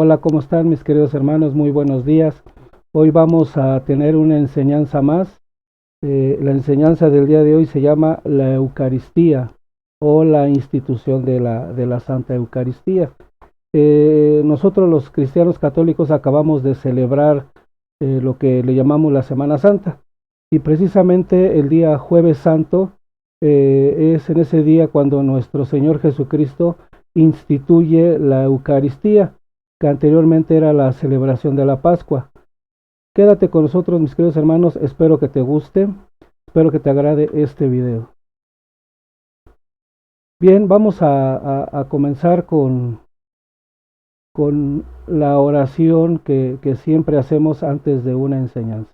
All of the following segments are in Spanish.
Hola, ¿cómo están mis queridos hermanos? Muy buenos días. Hoy vamos a tener una enseñanza más. La enseñanza del día de hoy se llama la Eucaristía o la institución de la Santa Eucaristía. Nosotros los cristianos católicos acabamos de celebrar lo que le llamamos la Semana Santa, y precisamente el día Jueves Santo es en ese día cuando nuestro Señor Jesucristo instituye la Eucaristía, que anteriormente era la celebración de la Pascua. Quédate con nosotros, mis queridos hermanos, espero que te guste, espero que te agrade este video. Bien, vamos a comenzar con la oración que siempre hacemos antes de una enseñanza.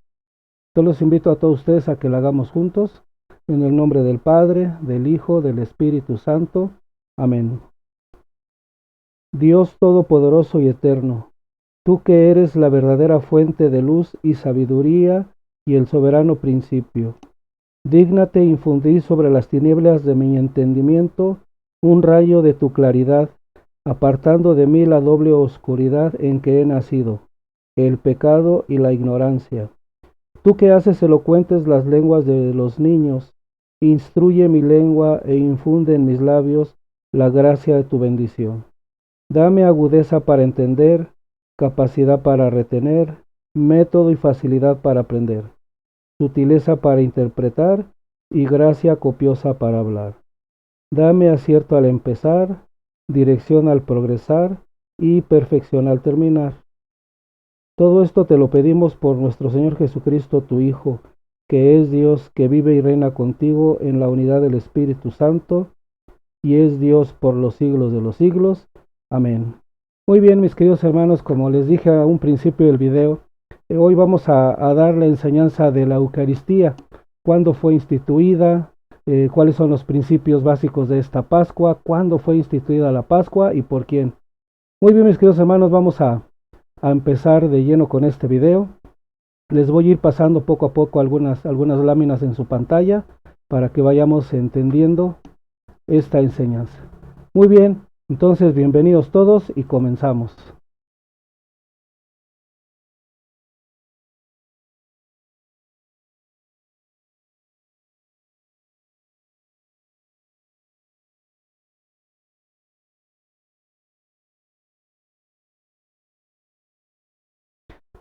Yo los invito a todos ustedes a que la hagamos juntos, en el nombre del Padre, del Hijo, del Espíritu Santo. Amén. Dios Todopoderoso y Eterno, tú que eres la verdadera fuente de luz y sabiduría y el soberano principio, dígnate infundir sobre las tinieblas de mi entendimiento un rayo de tu claridad, apartando de mí la doble oscuridad en que he nacido, el pecado y la ignorancia. Tú que haces elocuentes las lenguas de los niños, instruye mi lengua e infunde en mis labios la gracia de tu bendición. Dame agudeza para entender, capacidad para retener, método y facilidad para aprender, sutileza para interpretar y gracia copiosa para hablar. Dame acierto al empezar, dirección al progresar y perfección al terminar. Todo esto te lo pedimos por nuestro Señor Jesucristo, tu Hijo, que es Dios, que vive y reina contigo en la unidad del Espíritu Santo, y es Dios por los siglos de los siglos. Amén. Muy bien, mis queridos hermanos, como les dije a un principio del video, hoy vamos a dar la enseñanza de la Eucaristía, cuándo fue instituida, cuáles son los principios básicos de esta Pascua, cuándo fue instituida la Pascua y por quién. Muy bien, mis queridos hermanos, vamos a empezar de lleno con este video. Les voy a ir pasando poco a poco algunas láminas en su pantalla para que vayamos entendiendo esta enseñanza. Muy bien, entonces bienvenidos todos y comenzamos.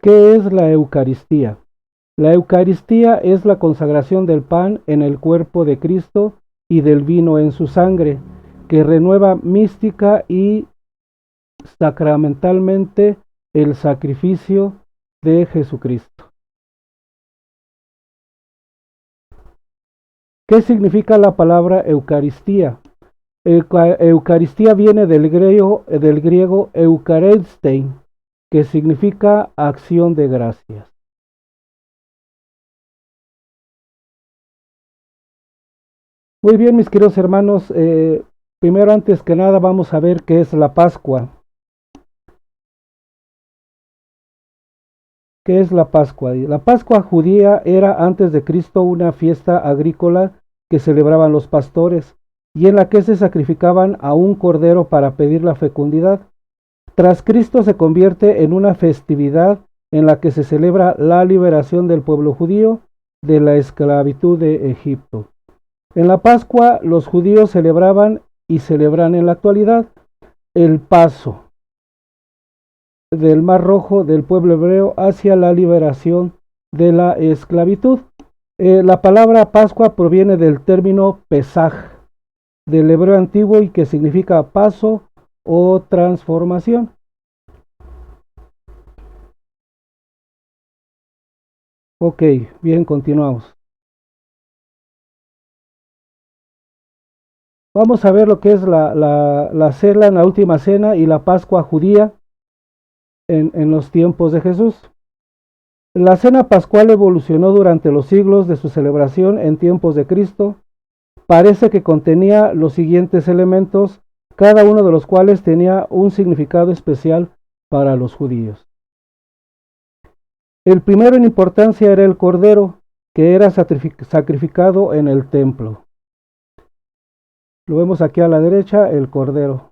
¿Qué es la Eucaristía? La Eucaristía es la consagración del pan en el cuerpo de Cristo y del vino en su sangre, que renueva mística y sacramentalmente el sacrificio de Jesucristo. ¿Qué significa la palabra Eucaristía? Eucaristía viene del griego eucharistein, que significa acción de gracias. Muy bien, mis queridos hermanos, primero, antes que nada, vamos a ver qué es la Pascua. ¿Qué es la Pascua? La Pascua judía era antes de Cristo una fiesta agrícola que celebraban los pastores y en la que se sacrificaban a un cordero para pedir la fecundidad. Tras Cristo se convierte en una festividad en la que se celebra la liberación del pueblo judío de la esclavitud de Egipto. En la Pascua los judíos celebraban y celebran en la actualidad el paso del Mar Rojo del pueblo hebreo hacia la liberación de la esclavitud. La palabra Pascua proviene del término Pesaj, del hebreo antiguo, y que significa paso o transformación. Ok, bien, continuamos. Vamos a ver lo que es la cena, la última cena y la Pascua judía en los tiempos de Jesús. La cena pascual evolucionó durante los siglos de su celebración en tiempos de Cristo. Parece que contenía los siguientes elementos, cada uno de los cuales tenía un significado especial para los judíos. El primero en importancia era el cordero, que era sacrificado en el templo. Lo vemos aquí a la derecha, el cordero.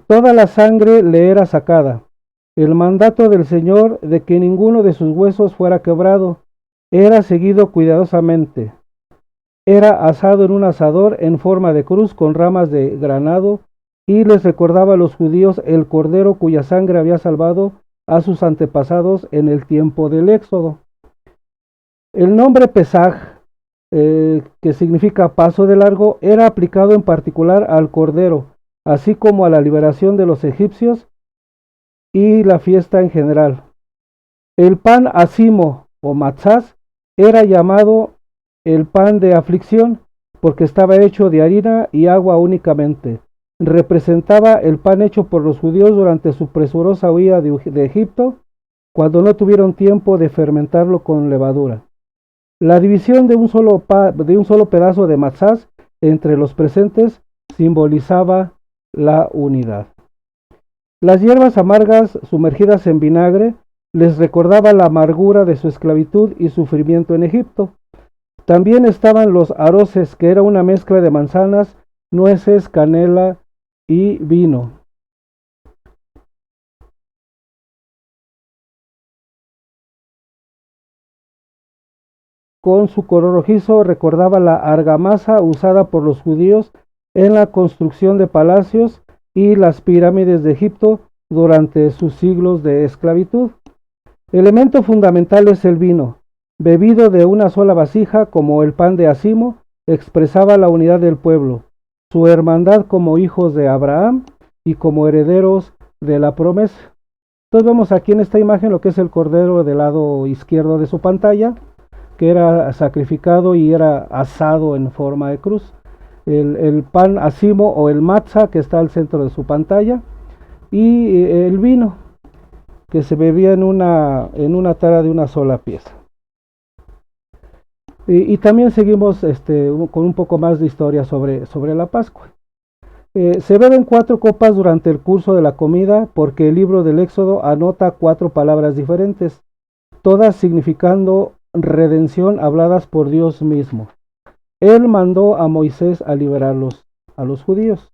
Toda la sangre le era sacada. El mandato del Señor de que ninguno de sus huesos fuera quebrado era seguido cuidadosamente. Era asado en un asador en forma de cruz con ramas de granado y les recordaba a los judíos el cordero cuya sangre había salvado a sus antepasados en el tiempo del Éxodo. El nombre Pesaj, que significa paso de largo, era aplicado en particular al cordero, así como a la liberación de los egipcios y la fiesta en general. El pan acimo o matzás era llamado el pan de aflicción porque estaba hecho de harina y agua únicamente. Representaba el pan hecho por los judíos durante su presurosa huida de Egipto, cuando no tuvieron tiempo de fermentarlo con levadura. La división de un solo pedazo de matzás entre los presentes simbolizaba la unidad. Las hierbas amargas sumergidas en vinagre les recordaba la amargura de su esclavitud y sufrimiento en Egipto. También estaban los aroces, que era una mezcla de manzanas, nueces, canela y vino. Con su color rojizo recordaba la argamasa usada por los judíos en la construcción de palacios y las pirámides de Egipto durante sus siglos de esclavitud. Elemento fundamental es el vino, bebido de una sola vasija como el pan de acimo, expresaba la unidad del pueblo, su hermandad como hijos de Abraham y como herederos de la promesa. Entonces vemos aquí en esta imagen lo que es el cordero del lado izquierdo de su pantalla, que era sacrificado y era asado en forma de cruz. El pan acimo o el matzah, que está al centro de su pantalla, y el vino, que se bebía en una tara de una sola pieza. Y también seguimos con un poco más de historia sobre la Pascua. Se beben 4 copas durante el curso de la comida porque el libro del Éxodo anota 4 palabras diferentes, todas significando redención habladas por Dios mismo. Él mandó a Moisés a liberarlos a los judíos.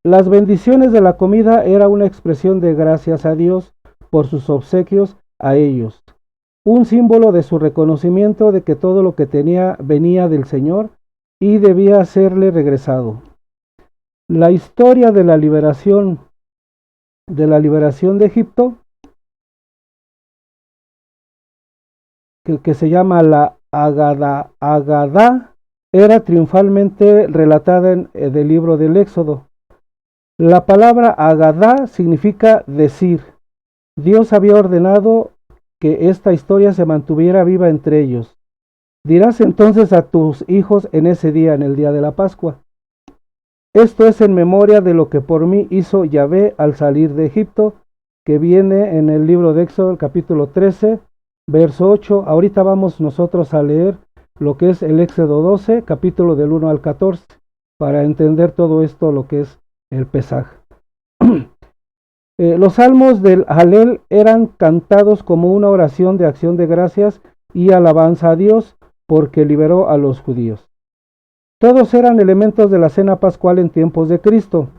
Las bendiciones de la comida era una expresión de gracias a Dios por sus obsequios a ellos, un símbolo de su reconocimiento de que todo lo que tenía venía del Señor y debía serle regresado. La historia de la liberación de Egipto, que se llama la Agadá, era triunfalmente relatada en el libro del Éxodo. La palabra Agadá significa decir. Dios había ordenado que esta historia se mantuviera viva entre ellos. Dirás entonces a tus hijos en ese día, en el día de la Pascua: esto es en memoria de lo que por mí hizo Yahvé al salir de Egipto, que viene en el libro de Éxodo, capítulo 13, verso 8. Ahorita vamos nosotros a leer lo que es el Éxodo 12, capítulo del 1 al 14, para entender todo esto, lo que es el Pesaj. Los salmos del Halel eran cantados como una oración de acción de gracias y alabanza a Dios porque liberó a los judíos. Todos eran elementos de la cena pascual en tiempos de Cristo.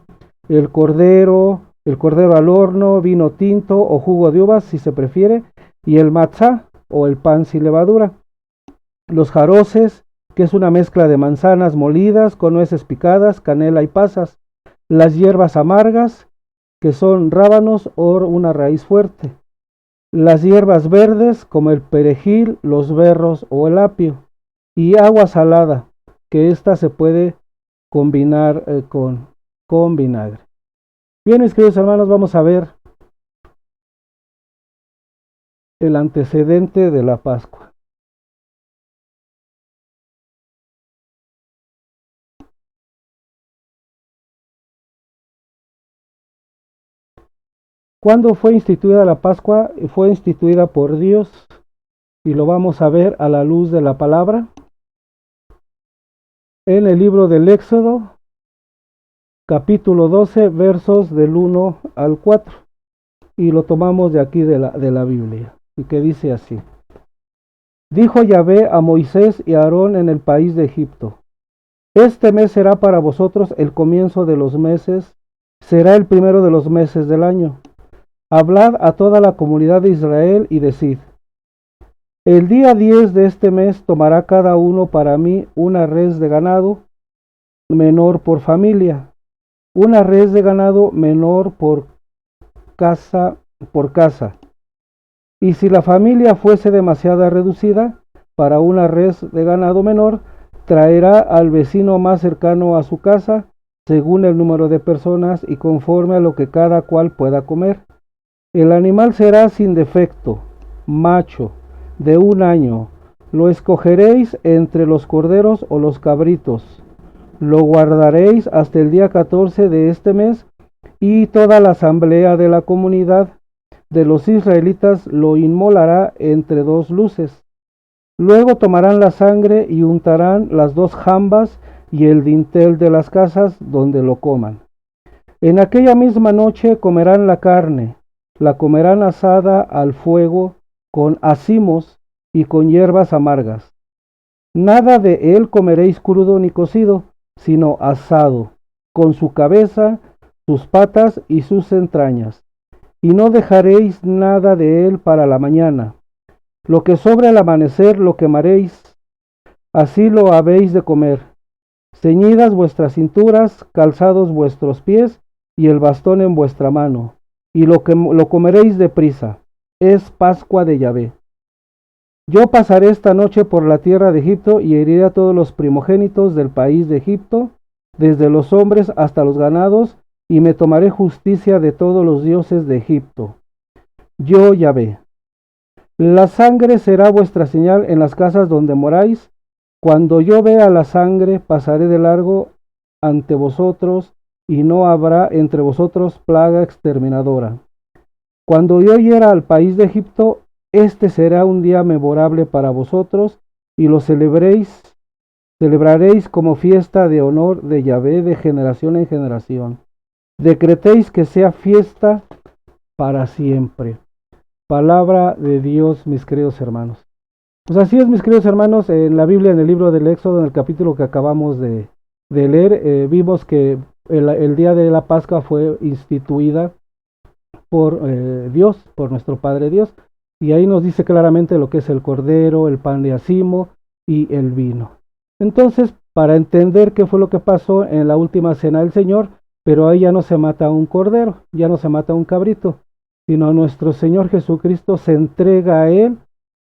El cordero al horno, vino tinto o jugo de uvas si se prefiere, y el matzá o el pan sin levadura. Los jaroces, que es una mezcla de manzanas molidas con nueces picadas, canela y pasas. Las hierbas amargas, que son rábanos o una raíz fuerte. Las hierbas verdes, como el perejil, los berros o el apio. Y agua salada, que esta se puede combinar con vinagre. Bien, mis queridos hermanos, vamos a ver el antecedente de la Pascua. ¿Cuándo fue instituida la Pascua? Fue instituida por Dios y lo vamos a ver a la luz de la palabra en el libro del Éxodo, capítulo 12, versos del 1 al 4, y lo tomamos de aquí de la Biblia, y que dice así: dijo Yahvé a Moisés y a Aarón en el país de Egipto: este mes será para vosotros el comienzo de los meses, será el primero de los meses del año. Hablad a toda la comunidad de Israel y decid: el día 10 de este mes tomará cada uno para mí una res de ganado menor por familia, una res de ganado menor casa, por casa. Y si la familia fuese demasiado reducida para una res de ganado menor, traerá al vecino más cercano a su casa, según el número de personas y conforme a lo que cada cual pueda comer. El animal será sin defecto, macho, de 1 año. Lo escogeréis entre los corderos o los cabritos. Lo guardaréis hasta el día 14 de este mes, y toda la asamblea de la comunidad de los israelitas lo inmolará entre 2 luces. Luego tomarán la sangre y untarán las 2 jambas y el dintel de las casas donde lo coman. En aquella misma noche comerán la carne, la comerán asada al fuego con acimos y con hierbas amargas. Nada de él comeréis crudo ni cocido, sino asado, con su cabeza, sus patas y sus entrañas. Y no dejaréis nada de él para la mañana. Lo que sobre al amanecer lo quemaréis, así lo habéis de comer. Ceñidas vuestras cinturas, calzados vuestros pies, y el bastón en vuestra mano, y lo comeréis deprisa. Es Pascua de Yahvé. Yo pasaré esta noche por la tierra de Egipto y heriré a todos los primogénitos del país de Egipto, desde los hombres hasta los ganados, y me tomaré justicia de todos los dioses de Egipto. Yo Yahvé. La sangre será vuestra señal en las casas donde moráis. Cuando yo vea la sangre, pasaré de largo ante vosotros, y no habrá entre vosotros plaga exterminadora. Cuando yo hiera al país de Egipto, este será un día memorable para vosotros, y lo celebraréis como fiesta de honor de Yahvé de generación en generación. Decretéis que sea fiesta para siempre. Palabra de Dios, mis queridos hermanos. Pues así es, mis queridos hermanos, en la Biblia, en el libro del Éxodo, en el capítulo que acabamos de leer, vimos que el día de la Pascua fue instituida por Dios, por nuestro Padre Dios, y ahí nos dice claramente lo que es el cordero, el pan de acimo y el vino. Entonces, para entender qué fue lo que pasó en la última cena del Señor, pero ahí ya no se mata un cordero, ya no se mata un cabrito, sino nuestro Señor Jesucristo se entrega a él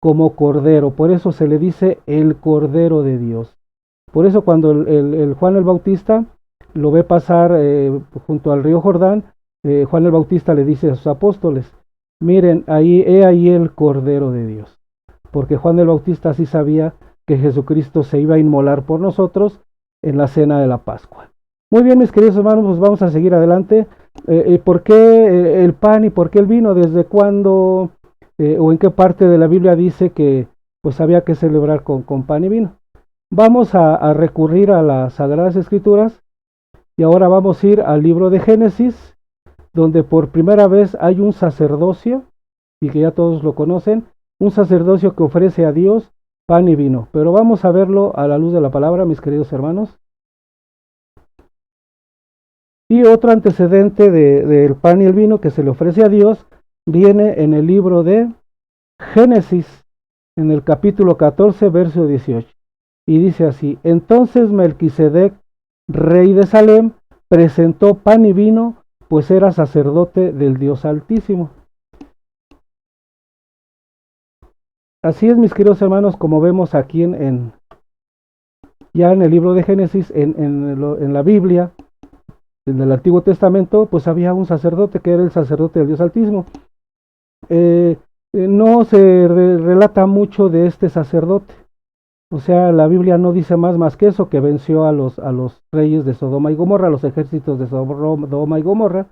como cordero. Por eso se le dice el Cordero de Dios. Por eso cuando el Juan el Bautista lo ve pasar junto al río Jordán, Juan el Bautista le dice a sus apóstoles: miren, he ahí el Cordero de Dios. Porque Juan el Bautista sí sabía que Jesucristo se iba a inmolar por nosotros en la cena de la Pascua. Muy bien, mis queridos hermanos, pues vamos a seguir adelante. ¿Por qué el pan y por qué el vino? ¿Desde cuándo o en qué parte de la Biblia dice que pues había que celebrar con pan y vino? Vamos a recurrir a las Sagradas Escrituras, y ahora vamos a ir al libro de Génesis, donde por primera vez hay un sacerdocio, y que ya todos lo conocen, un sacerdocio que ofrece a Dios pan y vino. Pero vamos a verlo a la luz de la palabra, mis queridos hermanos. Y otro antecedente del pan y el vino que se le ofrece a Dios viene en el libro de Génesis, en el capítulo 14, verso 18. Y dice así: entonces Melquisedec, rey de Salem, presentó pan y vino, pues era sacerdote del Dios Altísimo. Así es, mis queridos hermanos, como vemos aquí ya en el libro de Génesis, en la Biblia, en el Antiguo Testamento, pues había un sacerdote que era el sacerdote del Dios Altísimo. No se relata mucho de este sacerdote. O sea, la Biblia no dice más que eso, que venció a los reyes de Sodoma y Gomorra, a los ejércitos de Sodoma y Gomorra,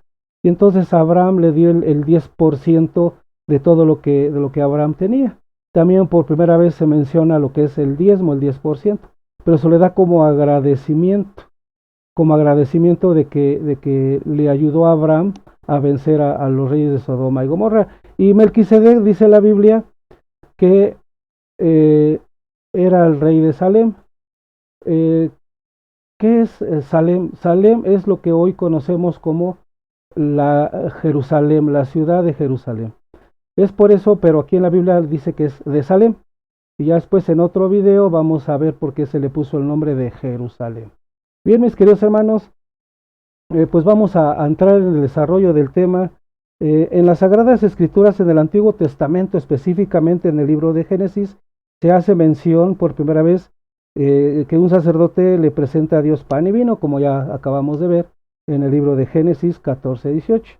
y entonces Abraham le dio el 10% de todo lo que Abraham tenía. También por primera vez se menciona lo que es el diezmo, el 10%, pero se le da como agradecimiento de que le ayudó a Abraham a vencer a los reyes de Sodoma y Gomorra. Y Melquisedec, dice la Biblia, que era el rey de Salem. ¿Qué es Salem? Salem es lo que hoy conocemos como la Jerusalén, la ciudad de Jerusalén. Es por eso, pero aquí en la Biblia dice que es de Salem. Y ya después en otro video vamos a ver por qué se le puso el nombre de Jerusalén. Bien, mis queridos hermanos, pues vamos a entrar en el desarrollo del tema. En las Sagradas Escrituras, en el Antiguo Testamento, específicamente en el libro de Génesis, se hace mención por primera vez que un sacerdote le presenta a Dios pan y vino, como ya acabamos de ver en el libro de Génesis 14:18.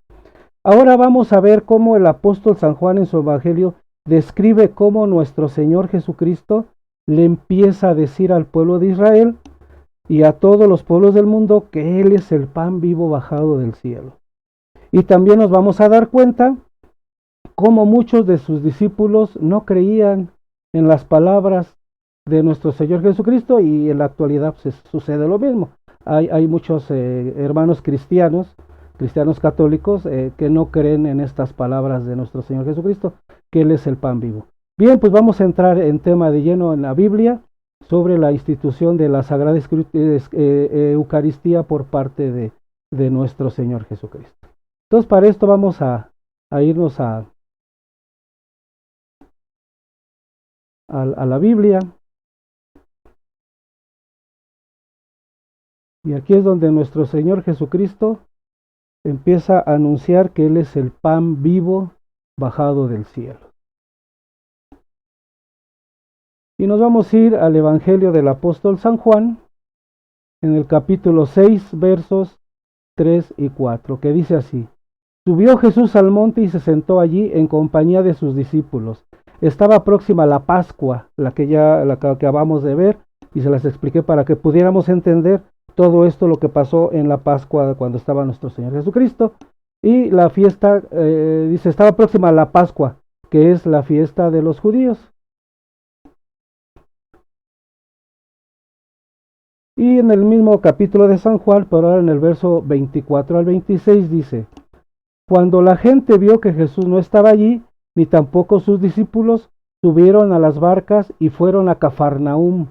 Ahora vamos a ver cómo el apóstol San Juan en su Evangelio describe cómo nuestro Señor Jesucristo le empieza a decir al pueblo de Israel y a todos los pueblos del mundo que Él es el pan vivo bajado del cielo. Y también nos vamos a dar cuenta cómo muchos de sus discípulos no creían en las palabras de nuestro Señor Jesucristo, y en la actualidad pues, sucede lo mismo. Hay muchos hermanos cristianos católicos que no creen en estas palabras de nuestro Señor Jesucristo, que Él es el pan vivo. Bien, pues vamos a entrar en tema de lleno en la Biblia sobre la institución de la Sagrada Eucaristía por parte de nuestro Señor Jesucristo. Entonces, para esto vamos a irnos a la Biblia. Y aquí es donde nuestro Señor Jesucristo empieza a anunciar que Él es el pan vivo bajado del cielo. Y nos vamos a ir al Evangelio del apóstol San Juan, en el capítulo 6, versos 3 y 4, que dice así: Subió Jesús al monte y se sentó allí en compañía de sus discípulos. Estaba próxima la Pascua, la que acabamos de ver, y se las expliqué para que pudiéramos entender todo esto, lo que pasó en la Pascua cuando estaba nuestro Señor Jesucristo. Y la fiesta, dice, estaba próxima a la Pascua, que es la fiesta de los judíos. Y en el mismo capítulo de San Juan, pero ahora en el verso 24 al 26 dice: Cuando la gente vio que Jesús no estaba allí, ni tampoco sus discípulos, subieron a las barcas y fueron a Cafarnaúm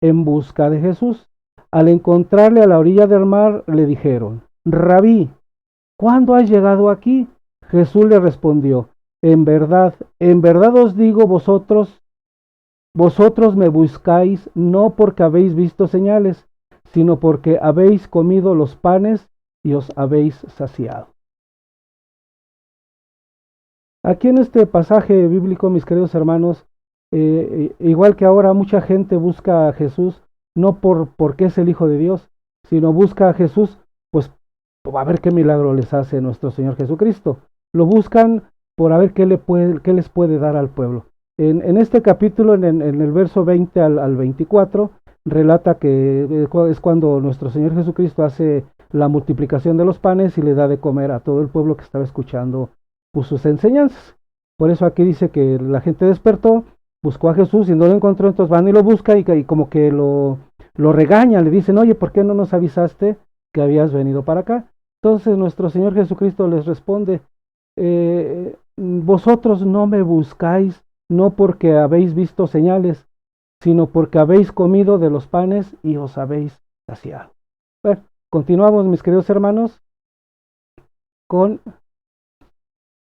en busca de Jesús. Al encontrarle a la orilla del mar, le dijeron: Rabí, ¿cuándo has llegado aquí? Jesús le respondió: en verdad os digo, vosotros me buscáis no porque habéis visto señales, sino porque habéis comido los panes y os habéis saciado. Aquí en este pasaje bíblico, mis queridos hermanos, igual que ahora mucha gente busca a Jesús no porque es el Hijo de Dios, sino busca a Jesús pues a ver qué milagro les hace nuestro Señor Jesucristo. Lo buscan por a ver qué les puede dar al pueblo. En este capítulo, en el verso 20 al 24, relata que es cuando nuestro Señor Jesucristo hace la multiplicación de los panes y le da de comer a todo el pueblo que estaba escuchando sus enseñanzas. Por eso aquí dice que la gente despertó, buscó a Jesús y no lo encontró, entonces van y lo buscan y como que lo regañan, le dicen: oye, ¿por qué no nos avisaste que habías venido para acá? Entonces nuestro Señor Jesucristo les responde: vosotros no me buscáis no porque habéis visto señales, sino porque habéis comido de los panes y os habéis saciado. Bueno, continuamos, mis queridos hermanos, con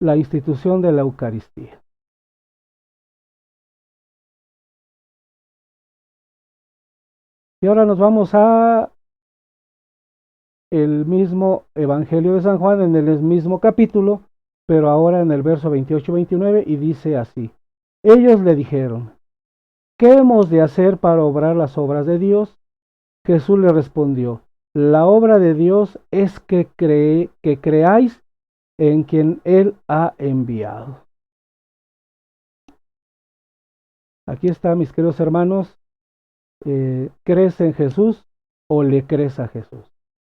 la institución de la Eucaristía. Y ahora nos vamos a el mismo Evangelio de San Juan, en el mismo capítulo, pero ahora en el verso 28-29, y dice así: Ellos le dijeron: ¿qué hemos de hacer para obrar las obras de Dios? Jesús le respondió: la obra de Dios es que creáis en quien Él ha enviado. Aquí está, mis queridos hermanos, ¿crees en Jesús o le crees a Jesús?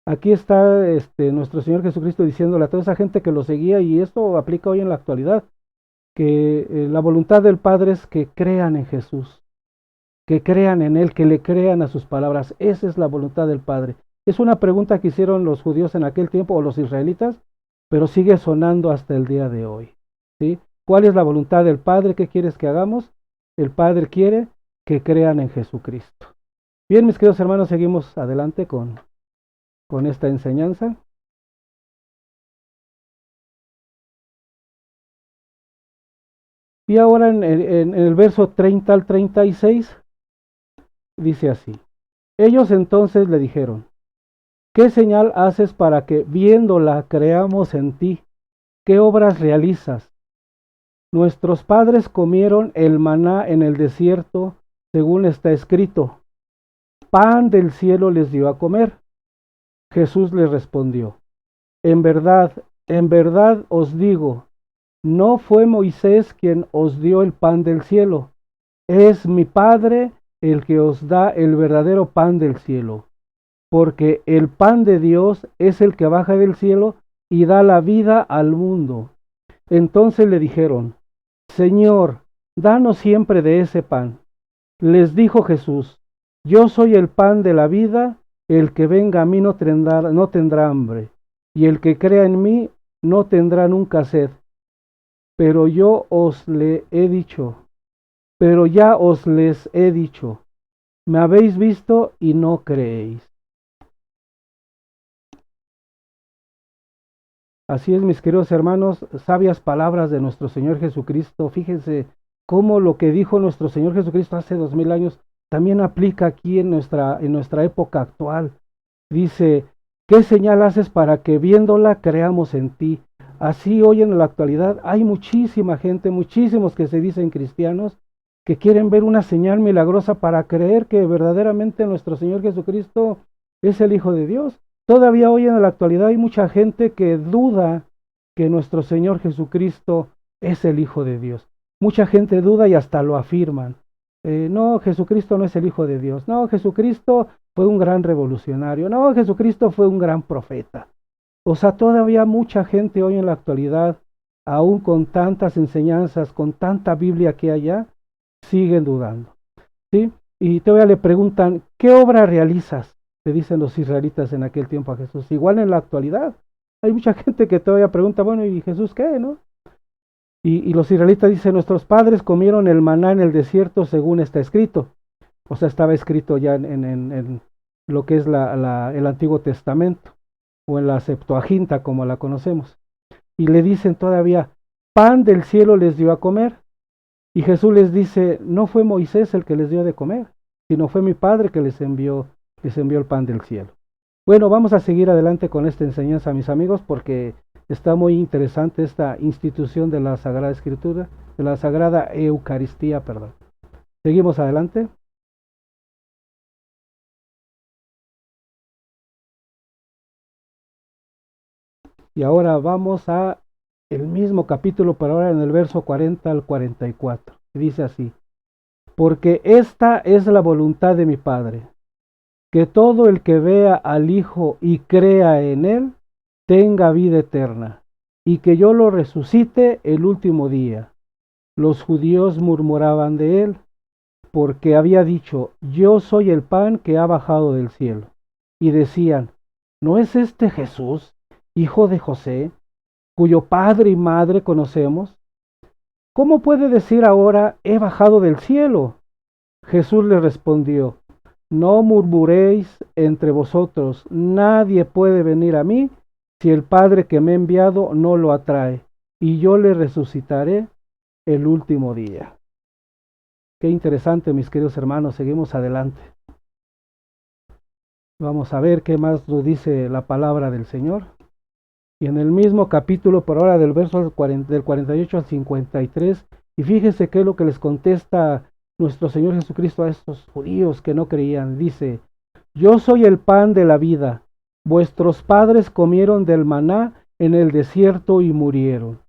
Aquí está nuestro Señor Jesucristo diciéndole a toda esa gente que lo seguía, y esto aplica hoy en la actualidad, que la voluntad del Padre es que crean en Jesús, que crean en Él, que le crean a sus palabras. Esa es la voluntad del Padre. Es una pregunta que hicieron los judíos en aquel tiempo, o los israelitas, pero sigue sonando hasta el día de hoy, ¿sí? ¿Cuál es la voluntad del Padre? ¿Qué quieres que hagamos? El Padre quiere que crean en Jesucristo. Bien, mis queridos hermanos, seguimos adelante con esta enseñanza. Y ahora en el verso 30 al 36 dice así. Ellos entonces le dijeron, ¿qué señal haces para que viéndola creamos en ti? ¿Qué obras realizas? Nuestros padres comieron el maná en el desierto, según está escrito. Pan del cielo les dio a comer. Jesús les respondió, en verdad os digo, no fue Moisés quien os dio el pan del cielo, es mi Padre el que os da el verdadero pan del cielo, porque el pan de Dios es el que baja del cielo y da la vida al mundo. Entonces le dijeron, Señor, danos siempre de ese pan. Les dijo Jesús, yo soy el pan de la vida, el que venga a mí no tendrá hambre, y el que crea en mí no tendrá nunca sed. Pero yo os le he dicho, pero ya os les he dicho, me habéis visto y no creéis. Así es, mis queridos hermanos, sabias palabras de nuestro Señor Jesucristo. Fíjense cómo lo que dijo nuestro Señor Jesucristo hace 2000 años también aplica aquí en nuestra época actual. Dice, ¿qué señal haces para que viéndola creamos en ti? Así hoy en la actualidad hay muchísima gente, muchísimos que se dicen cristianos, que quieren ver una señal milagrosa para creer que verdaderamente nuestro Señor Jesucristo es el Hijo de Dios. Todavía hoy en la actualidad hay mucha gente que duda que nuestro Señor Jesucristo es el Hijo de Dios. Mucha gente duda y hasta lo afirman. No, Jesucristo no es el Hijo de Dios. No, Jesucristo fue un gran revolucionario. No, Jesucristo fue un gran profeta. O sea, todavía mucha gente hoy en la actualidad, aún con tantas enseñanzas, con tanta Biblia que hay allá, siguen dudando. ¿Sí? Y todavía le preguntan, ¿qué obra realizas? Le dicen los israelitas en aquel tiempo a Jesús. Igual en la actualidad. Hay mucha gente que todavía pregunta, bueno, ¿y Jesús qué? ¿No? Y los israelitas dicen, nuestros padres comieron el maná en el desierto según está escrito. O sea, estaba escrito ya en lo que es el Antiguo Testamento, o en la Septuaginta, como la conocemos. Y le dicen todavía, pan del cielo les dio a comer. Y Jesús les dice, no fue Moisés el que les dio de comer, sino fue mi Padre que les envió el pan del cielo. Bueno, vamos a seguir adelante con esta enseñanza, mis amigos, porque está muy interesante esta institución de la Sagrada Escritura, de la Sagrada Eucaristía, perdón. Seguimos adelante. Y ahora vamos a el mismo capítulo, pero ahora en el verso 40 al 44. Dice así, porque esta es la voluntad de mi Padre, que todo el que vea al Hijo y crea en él, tenga vida eterna, y que yo lo resucite el último día. Los judíos murmuraban de él, porque había dicho, yo soy el pan que ha bajado del cielo. Y decían, ¿no es este Jesús, hijo de José, cuyo padre y madre conocemos? ¿Cómo puede decir ahora, he bajado del cielo? Jesús le respondió, no murmuréis entre vosotros, nadie puede venir a mí si el Padre que me ha enviado no lo atrae, y yo le resucitaré el último día. Qué interesante, mis queridos hermanos, seguimos adelante. Vamos a ver qué más nos dice la palabra del Señor. Y en el mismo capítulo, por ahora del verso del 48 al 53, y fíjese qué es lo que les contesta nuestro Señor Jesucristo a estos judíos que no creían. Dice, yo soy el pan de la vida. Vuestros padres comieron del maná en el desierto y murieron.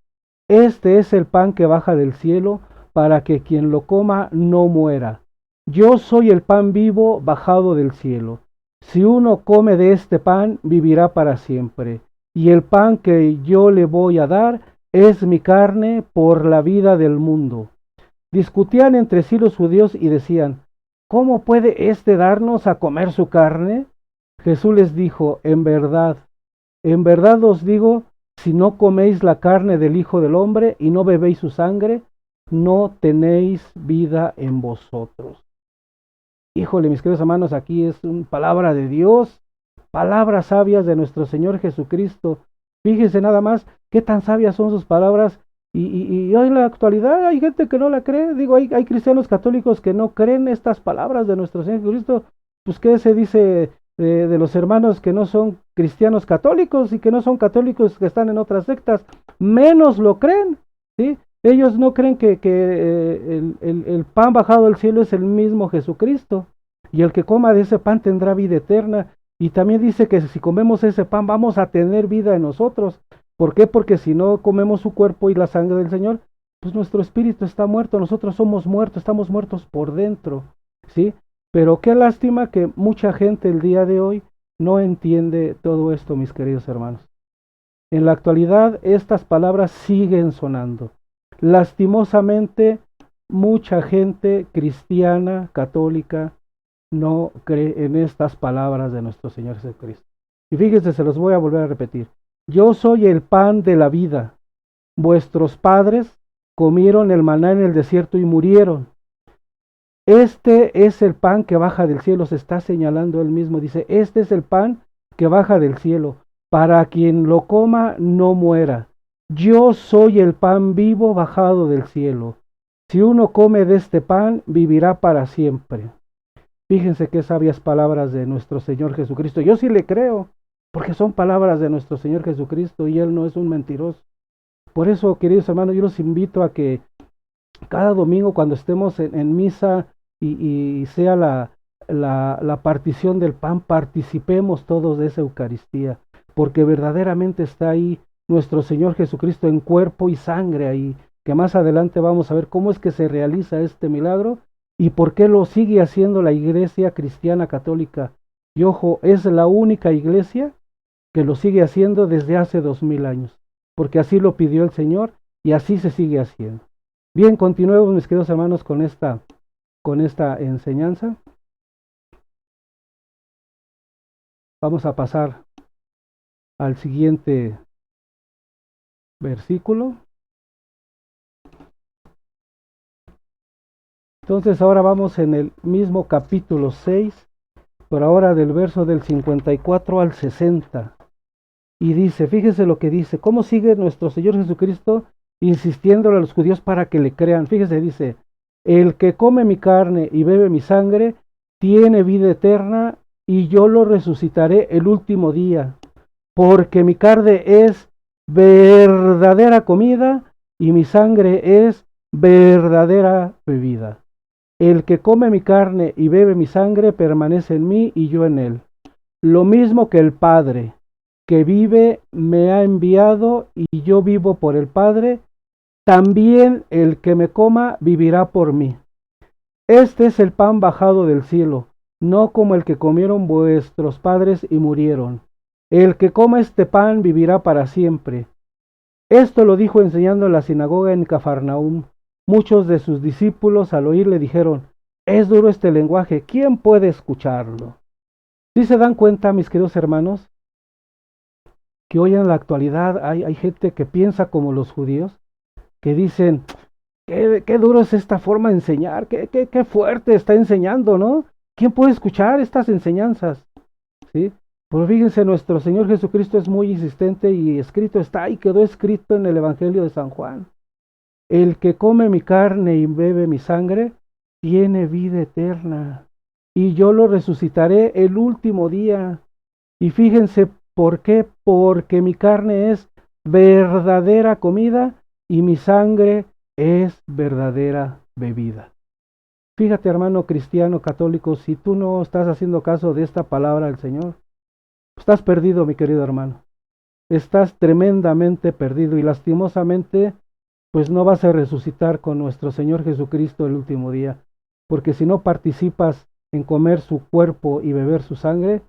Este es el pan que baja del cielo para que quien lo coma no muera. Yo soy el pan vivo bajado del cielo. Si uno come de este pan, vivirá para siempre. Y el pan que yo le voy a dar es mi carne por la vida del mundo. Discutían entre sí los judíos y decían, ¿cómo puede éste darnos a comer su carne? Jesús les dijo, en verdad os digo, si no coméis la carne del Hijo del Hombre y no bebéis su sangre, no tenéis vida en vosotros. Híjole, mis queridos hermanos, aquí es una palabra de Dios, palabras sabias de nuestro Señor Jesucristo. Fíjense nada más qué tan sabias son sus palabras, Y hoy en la actualidad hay gente que no la cree. Digo, hay cristianos católicos que no creen estas palabras de nuestro Señor Jesucristo. Pues, ¿qué se dice de los hermanos que no son cristianos católicos y que no son católicos que están en otras sectas? Menos lo creen, ¿sí? Ellos no creen que el pan bajado del cielo es el mismo Jesucristo. Y el que coma de ese pan tendrá vida eterna. Y también dice que si comemos ese pan vamos a tener vida en nosotros. ¿Por qué? Porque si no comemos su cuerpo y la sangre del Señor, pues nuestro espíritu está muerto, nosotros somos muertos, estamos muertos por dentro, ¿sí? Pero qué lástima que mucha gente el día de hoy no entiende todo esto, mis queridos hermanos. En la actualidad estas palabras siguen sonando. Lastimosamente, mucha gente cristiana, católica, no cree en estas palabras de nuestro Señor Jesucristo. Y fíjense, se los voy a volver a repetir. Yo soy el pan de la vida. Vuestros padres comieron el maná en el desierto y murieron. Este es el pan que baja del cielo, se está señalando él mismo. Dice, este es el pan que baja del cielo, para quien lo coma no muera. Yo soy el pan vivo bajado del cielo. Si uno come de este pan, vivirá para siempre. Fíjense qué sabias palabras de nuestro Señor Jesucristo. Yo sí le creo, porque son palabras de nuestro Señor Jesucristo y Él no es un mentiroso. Por eso, queridos hermanos, yo los invito a que cada domingo cuando estemos en misa y sea la partición del pan, participemos todos de esa Eucaristía, porque verdaderamente está ahí nuestro Señor Jesucristo en cuerpo y sangre ahí, que más adelante vamos a ver cómo es que se realiza este milagro y por qué lo sigue haciendo la Iglesia Cristiana Católica. Y ojo, es la única iglesia que lo sigue haciendo desde hace 2000 años, porque así lo pidió el Señor y así se sigue haciendo. Bien, continuemos, mis queridos hermanos, con esta enseñanza. Vamos a pasar al siguiente versículo. Entonces ahora vamos en el mismo capítulo 6, pero ahora del verso del 54 al 60. Y dice, fíjese lo que dice, cómo sigue nuestro Señor Jesucristo insistiéndole a los judíos para que le crean. Fíjese, dice, el que come mi carne y bebe mi sangre tiene vida eterna y yo lo resucitaré el último día, porque mi carne es verdadera comida y mi sangre es verdadera bebida. El que come mi carne y bebe mi sangre permanece en mí y yo en él. Lo mismo que el Padre que vive me ha enviado y yo vivo por el Padre, también el que me coma vivirá por mí. Este es el pan bajado del cielo, no como el que comieron vuestros padres y murieron. El que coma este pan vivirá para siempre. Esto lo dijo enseñando en la sinagoga en Cafarnaúm. Muchos de sus discípulos al oír le dijeron, es duro este lenguaje, ¿quién puede escucharlo? ¿Sí se dan cuenta, mis queridos hermanos, que hoy en la actualidad hay gente que piensa como los judíos, que dicen, qué duro es esta forma de enseñar, qué fuerte está enseñando, ¿no? ¿Quién puede escuchar estas enseñanzas? ¿Sí? Pero fíjense, nuestro Señor Jesucristo es muy insistente y escrito está, y quedó escrito en el Evangelio de San Juan. El que come mi carne y bebe mi sangre, tiene vida eterna, y yo lo resucitaré el último día. Y fíjense, ¿por qué? Porque mi carne es verdadera comida y mi sangre es verdadera bebida. Fíjate, hermano cristiano católico, si tú no estás haciendo caso de esta palabra del Señor, estás perdido, mi querido hermano. Estás tremendamente perdido y lastimosamente, pues no vas a resucitar con nuestro Señor Jesucristo el último día, porque si no participas en comer su cuerpo y beber su sangre,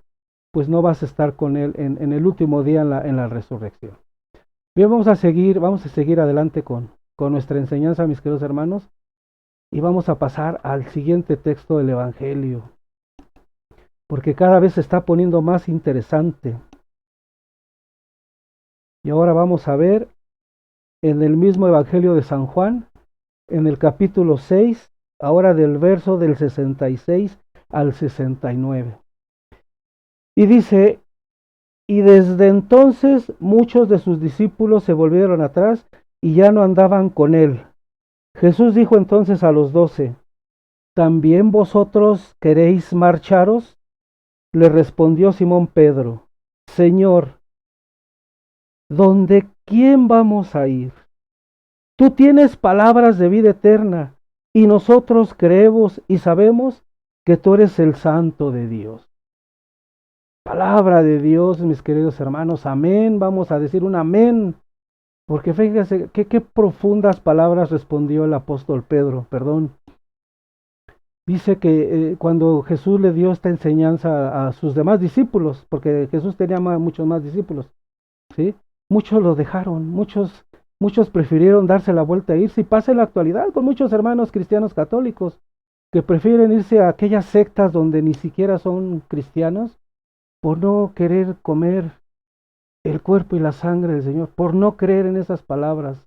pues no vas a estar con Él en el último día en la resurrección. Bien, vamos a seguir adelante con nuestra enseñanza, mis queridos hermanos, y vamos a pasar al siguiente texto del Evangelio, porque cada vez se está poniendo más interesante. Y ahora vamos a ver en el mismo Evangelio de San Juan, en el capítulo 6, ahora del verso del 66 al 69. Y dice, y desde entonces muchos de sus discípulos se volvieron atrás y ya no andaban con él. Jesús dijo entonces a los 12, ¿también vosotros queréis marcharos? Le respondió Simón Pedro, Señor, ¿dónde quién vamos a ir? Tú tienes palabras de vida eterna, y nosotros creemos y sabemos que tú eres el Santo de Dios. Palabra de Dios, mis queridos hermanos, amén. Vamos a decir un amén, porque fíjense qué profundas palabras respondió el apóstol Pedro, Dice que cuando Jesús le dio esta enseñanza a sus demás discípulos, porque Jesús tenía muchos más discípulos, ¿sí? Muchos lo dejaron, muchos prefirieron darse la vuelta e irse, y pasa en la actualidad con muchos hermanos cristianos católicos que prefieren irse a aquellas sectas donde ni siquiera son cristianos por no querer comer el cuerpo y la sangre del Señor, por no creer en esas palabras.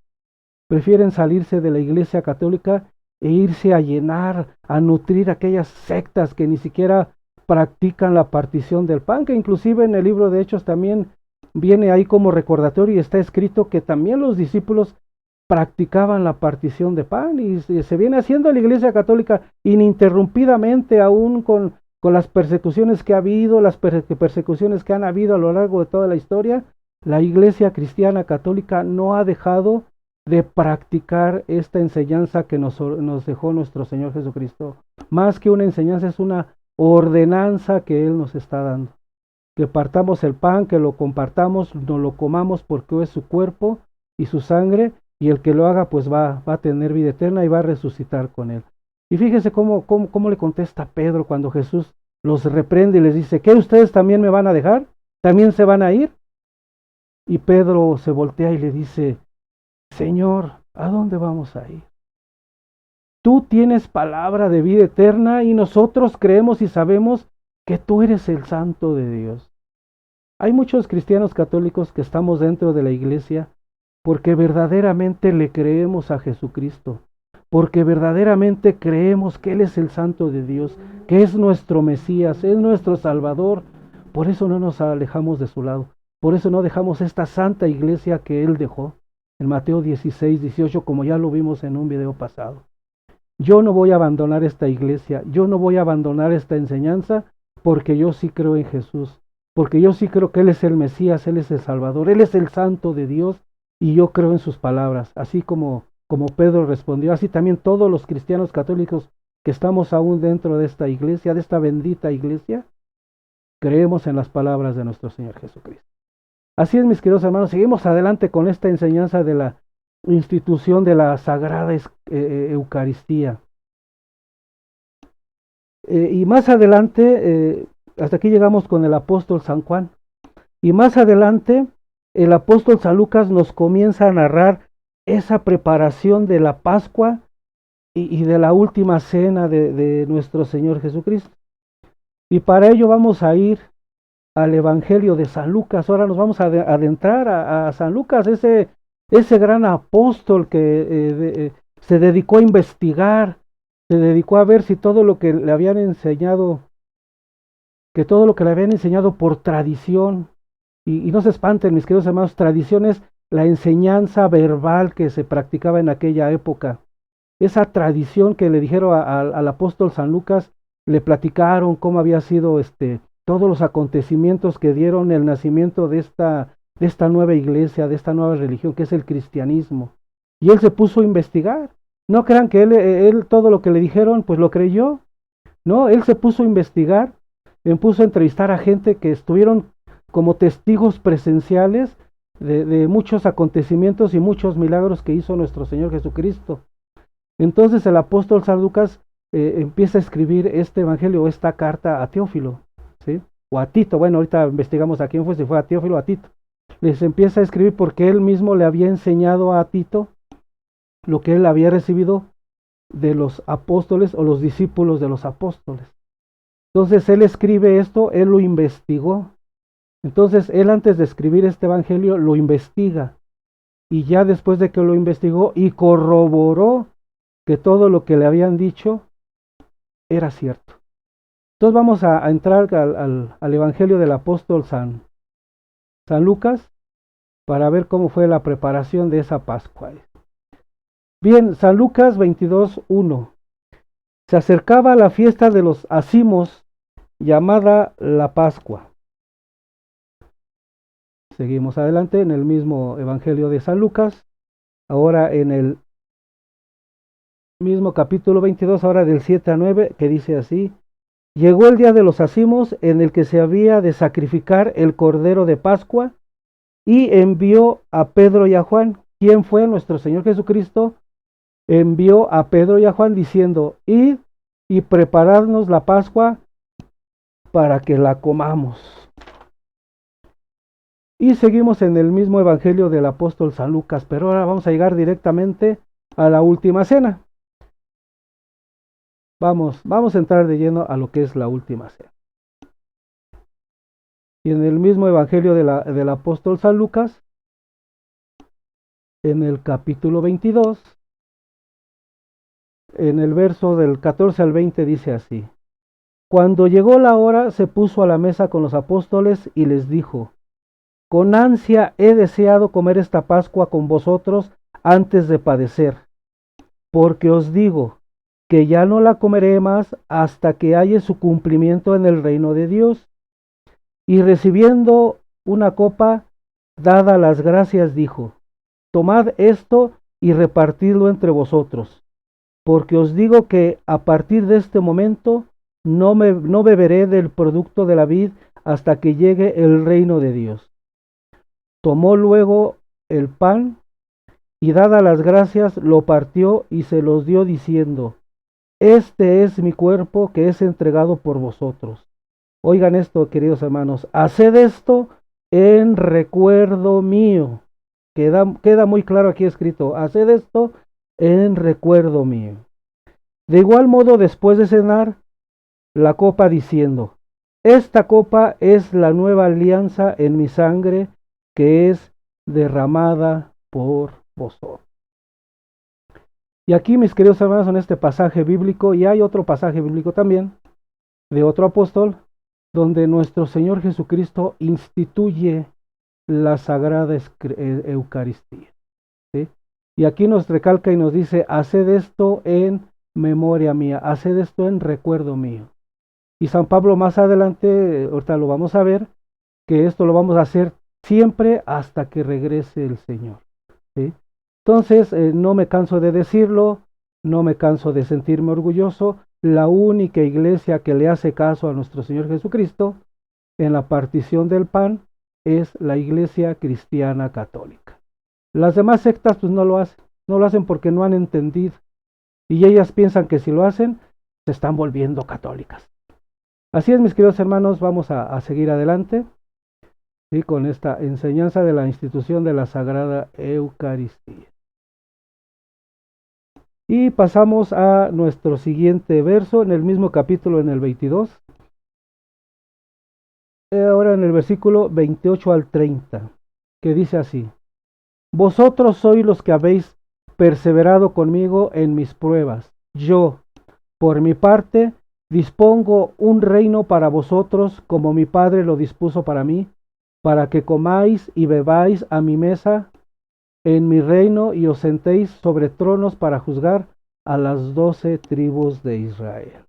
Prefieren salirse de la iglesia católica e irse a llenar, a nutrir aquellas sectas que ni siquiera practican la partición del pan, que inclusive en el libro de Hechos también viene ahí como recordatorio y está escrito que también los discípulos practicaban la partición de pan, y se viene haciendo la iglesia católica ininterrumpidamente, aún con las persecuciones que ha habido, las persecuciones que han habido a lo largo de toda la historia. La iglesia cristiana católica no ha dejado de practicar esta enseñanza que nos dejó nuestro Señor Jesucristo. Más que una enseñanza, es una ordenanza que Él nos está dando. Que partamos el pan, que lo compartamos, no lo comamos, porque es su cuerpo y su sangre, y el que lo haga pues va a tener vida eterna y va a resucitar con Él. Y fíjese cómo le contesta Pedro cuando Jesús los reprende y les dice, ¿qué, ustedes también me van a dejar? ¿También se van a ir? Y Pedro se voltea y le dice, Señor, ¿a dónde vamos a ir? Tú tienes palabra de vida eterna y nosotros creemos y sabemos que tú eres el Santo de Dios. Hay muchos cristianos católicos que estamos dentro de la iglesia porque verdaderamente le creemos a Jesucristo, porque verdaderamente creemos que Él es el Santo de Dios, que es nuestro Mesías, es nuestro Salvador. Por eso no nos alejamos de su lado, por eso no dejamos esta santa iglesia que Él dejó en Mateo 16, 18, como ya lo vimos en un video pasado. Yo no voy a abandonar esta iglesia, yo no voy a abandonar esta enseñanza, porque yo sí creo en Jesús, porque yo sí creo que Él es el Mesías, Él es el Salvador, Él es el Santo de Dios, y yo creo en sus palabras. Así como Pedro respondió, así también todos los cristianos católicos que estamos aún dentro de esta iglesia, de esta bendita iglesia, creemos en las palabras de nuestro Señor Jesucristo. Así es, mis queridos hermanos, seguimos adelante con esta enseñanza de la institución de la Sagrada Eucaristía. Y más adelante, hasta aquí llegamos con el apóstol San Juan, y más adelante el apóstol San Lucas nos comienza a narrar esa preparación de la Pascua y de la última cena de nuestro Señor Jesucristo. Y para ello vamos a ir al Evangelio de San Lucas. Ahora nos vamos a adentrar a San Lucas, ese gran apóstol que se dedicó a investigar, se dedicó a ver si todo lo que le habían enseñado, por tradición, y no se espanten, mis queridos hermanos, tradición es la enseñanza verbal que se practicaba en aquella época. Esa tradición que le dijeron al apóstol San Lucas, le platicaron cómo había sido todos los acontecimientos que dieron el nacimiento de esta nueva iglesia, de esta nueva religión que es el cristianismo. Y él se puso a investigar. No crean que él todo lo que le dijeron pues lo creyó. No, él se puso a investigar, puso a entrevistar a gente que estuvieron como testigos presenciales de muchos acontecimientos y muchos milagros que hizo nuestro Señor Jesucristo. Entonces el apóstol San Lucas empieza a escribir este evangelio, esta carta a Teófilo, ¿sí? O a Tito. Bueno, ahorita investigamos a quién fue, si fue a Teófilo o a Tito. Les empieza a escribir porque él mismo le había enseñado a Tito lo que él había recibido de los apóstoles o los discípulos de los apóstoles. Entonces él escribe esto, él lo investigó. Entonces él, antes de escribir este evangelio, lo investiga, y ya después de que lo investigó y corroboró que todo lo que le habían dicho era cierto. Entonces vamos a entrar al evangelio del apóstol San Lucas para ver cómo fue la preparación de esa Pascua. Bien, San Lucas 22:1. Se acercaba la fiesta de los ázimos, llamada la Pascua. Seguimos adelante en el mismo Evangelio de San Lucas, ahora en el mismo capítulo 22, ahora del 7 a 9, que dice así: llegó el día de los ázimos, en el que se había de sacrificar el cordero de Pascua, y envió a Pedro y a Juan. ¿Quién fue? Nuestro Señor Jesucristo envió a Pedro y a Juan diciendo: id y preparadnos la Pascua para que la comamos. Y seguimos en el mismo Evangelio del apóstol San Lucas, pero ahora vamos a llegar directamente a la última cena. Vamos a entrar de lleno a lo que es la última cena. Y en el mismo Evangelio del apóstol San Lucas, en el capítulo 22, en el verso del 14 al 20 dice así: cuando llegó la hora, se puso a la mesa con los apóstoles y les dijo: con ansia he deseado comer esta Pascua con vosotros antes de padecer, porque os digo que ya no la comeré más hasta que haya su cumplimiento en el reino de Dios. Y recibiendo una copa, dada las gracias, dijo: tomad esto y repartidlo entre vosotros, porque os digo que a partir de este momento no beberé del producto de la vid hasta que llegue el reino de Dios. Tomó luego el pan y, dadas las gracias, lo partió y se los dio diciendo: este es mi cuerpo que es entregado por vosotros. Oigan esto, queridos hermanos: haced esto en recuerdo mío. Queda muy claro aquí escrito: haced esto en recuerdo mío. De igual modo, después de cenar, la copa diciendo: esta copa es la nueva alianza en mi sangre, que es derramada por vosotros. Y aquí, mis queridos hermanos, en este pasaje bíblico, y hay otro pasaje bíblico también, de otro apóstol, donde nuestro Señor Jesucristo instituye la sagrada Eucaristía, ¿sí? Y aquí nos recalca y nos dice: haced esto en memoria mía, haced esto en recuerdo mío. Y San Pablo más adelante, ahorita lo vamos a ver, que esto lo vamos a hacer siempre hasta que regrese el Señor, ¿sí? Entonces, no me canso de decirlo, no me canso de sentirme orgulloso. La única iglesia que le hace caso a nuestro Señor Jesucristo en la partición del pan es la Iglesia Cristiana Católica. Las demás sectas pues no lo hacen porque no han entendido, y ellas piensan que si lo hacen se están volviendo católicas. Así es, mis queridos hermanos, vamos a seguir adelante, ¿sí?, con esta enseñanza de la institución de la Sagrada Eucaristía. Y pasamos a nuestro siguiente verso, en el mismo capítulo, en el 22. Ahora en el versículo 28 al 30, que dice así: vosotros sois los que habéis perseverado conmigo en mis pruebas. Yo, por mi parte, dispongo un reino para vosotros, como mi Padre lo dispuso para mí, para que comáis y bebáis a mi mesa en mi reino y os sentéis sobre tronos para juzgar a las 12 tribus de Israel.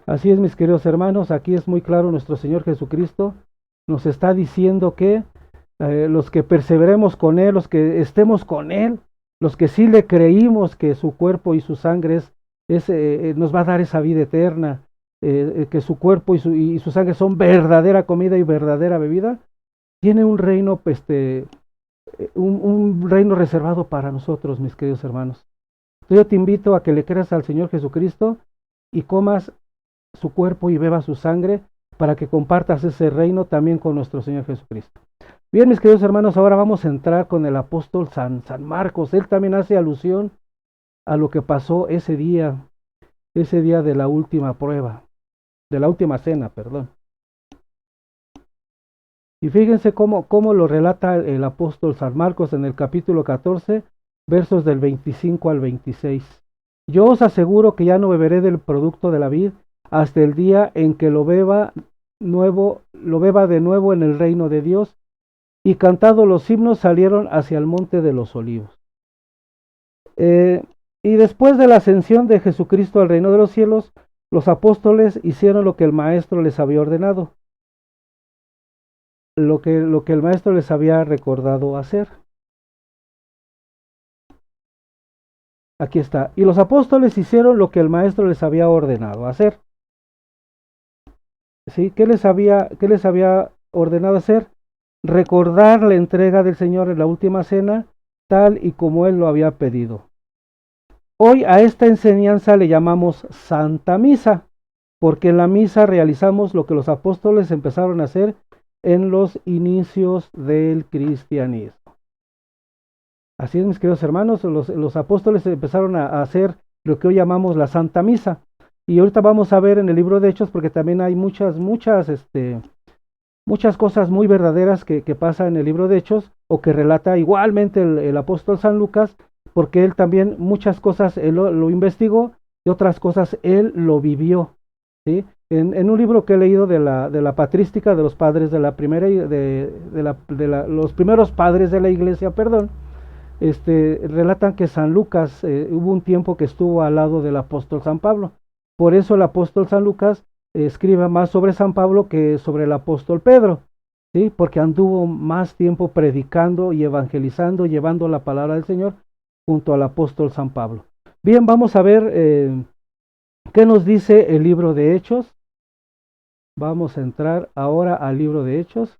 Así es, mis queridos hermanos, aquí es muy claro: nuestro Señor Jesucristo nos está diciendo que los que perseveremos con Él, los que estemos con Él, los que sí le creímos que su cuerpo y su sangre nos va a dar esa vida eterna, que su cuerpo y su sangre son verdadera comida y verdadera bebida, tiene un reino, un reino reservado para nosotros, mis queridos hermanos. Entonces yo te invito a que le creas al Señor Jesucristo y comas su cuerpo y bebas su sangre, para que compartas ese reino también con nuestro Señor Jesucristo. Bien, mis queridos hermanos, ahora vamos a entrar con el apóstol San Marcos. Él también hace alusión a lo que pasó ese día de la última prueba, de la última cena, perdón. Y fíjense cómo lo relata el apóstol San Marcos en el capítulo 14, versos del 25 al 26. Yo os aseguro que ya no beberé del producto de la vid hasta el día en que lo beba de nuevo en el reino de Dios. Y cantados los himnos, salieron hacia el monte de los olivos. Eh, y después de la ascensión de Jesucristo al reino de los cielos, los apóstoles hicieron lo que el maestro les había ordenado, lo que el maestro les había recordado hacer. Aquí está. Y los apóstoles hicieron lo que el maestro les había ordenado hacer. ¿Sí? ¿Qué les había ordenado hacer? Recordar la entrega del Señor en la última cena, tal y como Él lo había pedido. Hoy a esta enseñanza le llamamos Santa Misa, porque en la misa realizamos lo que los apóstoles empezaron a hacer en los inicios del cristianismo. Así es, mis queridos hermanos, los apóstoles empezaron a hacer lo que hoy llamamos la Santa Misa. Y ahorita vamos a ver en el libro de Hechos, porque también hay muchas cosas muy verdaderas que pasan en el libro de Hechos, o que relata igualmente el apóstol San Lucas, porque él también muchas cosas él lo investigó y otras cosas él lo vivió. ¿Sí? En un libro que he leído de la patrística de los padres de la primera, los primeros padres de la iglesia, perdón, relatan que San Lucas hubo un tiempo que estuvo al lado del apóstol San Pablo. Por eso el apóstol San Lucas escribe más sobre San Pablo que sobre el apóstol Pedro, ¿sí? Porque anduvo más tiempo predicando y evangelizando, llevando la palabra del Señor junto al apóstol San Pablo. Bien, vamos a ver qué nos dice el libro de Hechos. Vamos a entrar ahora al libro de Hechos.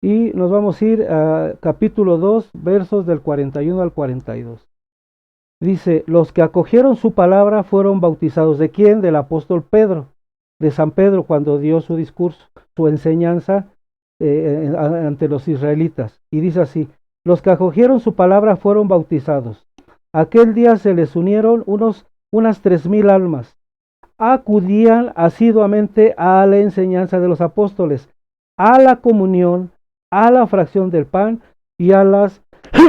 Y nos vamos a ir a capítulo 2, versos del 41 al 42. Dice, los que acogieron su palabra fueron bautizados. ¿De quién? Del apóstol Pedro, de San Pedro, cuando dio su discurso, su enseñanza ante los israelitas. Y dice así, los que acogieron su palabra fueron bautizados. Aquel día se les unieron unas 3,000 almas. Acudían asiduamente a la enseñanza de los apóstoles, a la comunión, a la fracción del pan y a las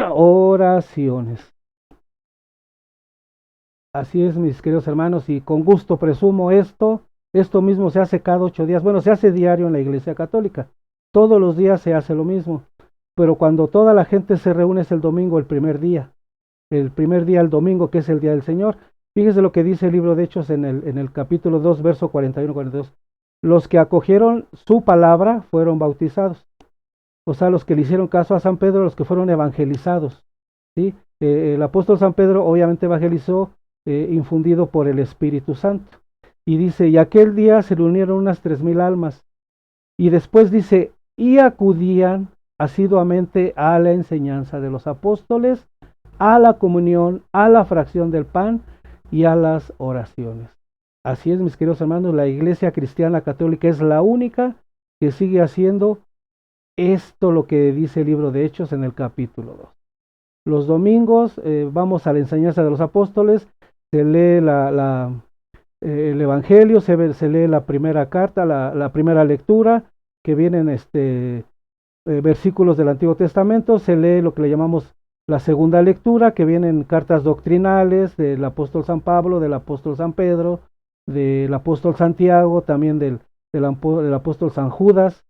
oraciones. Así es, mis queridos hermanos, y con gusto presumo esto mismo se hace cada 8 días, bueno, se hace diario en la Iglesia Católica, todos los días se hace lo mismo, pero cuando toda la gente se reúne es el domingo, el primer día, el domingo, que es el día del Señor. Fíjese lo que dice el libro de Hechos en el capítulo 2, verso 41-42. Los que acogieron su palabra fueron bautizados. O sea, los que le hicieron caso a San Pedro, los que fueron evangelizados. ¿Sí? El apóstol San Pedro obviamente evangelizó infundido por el Espíritu Santo. Y dice, y aquel día se reunieron unas 3,000 almas. Y después dice, y acudían asiduamente a la enseñanza de los apóstoles, a la comunión, a la fracción del pan y a las oraciones. Así es, mis queridos hermanos, la Iglesia Cristiana Católica es la única que sigue haciendo esto, lo que dice el libro de Hechos en el capítulo 2. Los domingos vamos a la enseñanza de los apóstoles, se lee el Evangelio, se lee la primera carta, la primera lectura, que vienen versículos del Antiguo Testamento, se lee lo que le llamamos la segunda lectura, que vienen cartas doctrinales del apóstol San Pablo, del apóstol San Pedro, del apóstol Santiago, también del apóstol San Judas,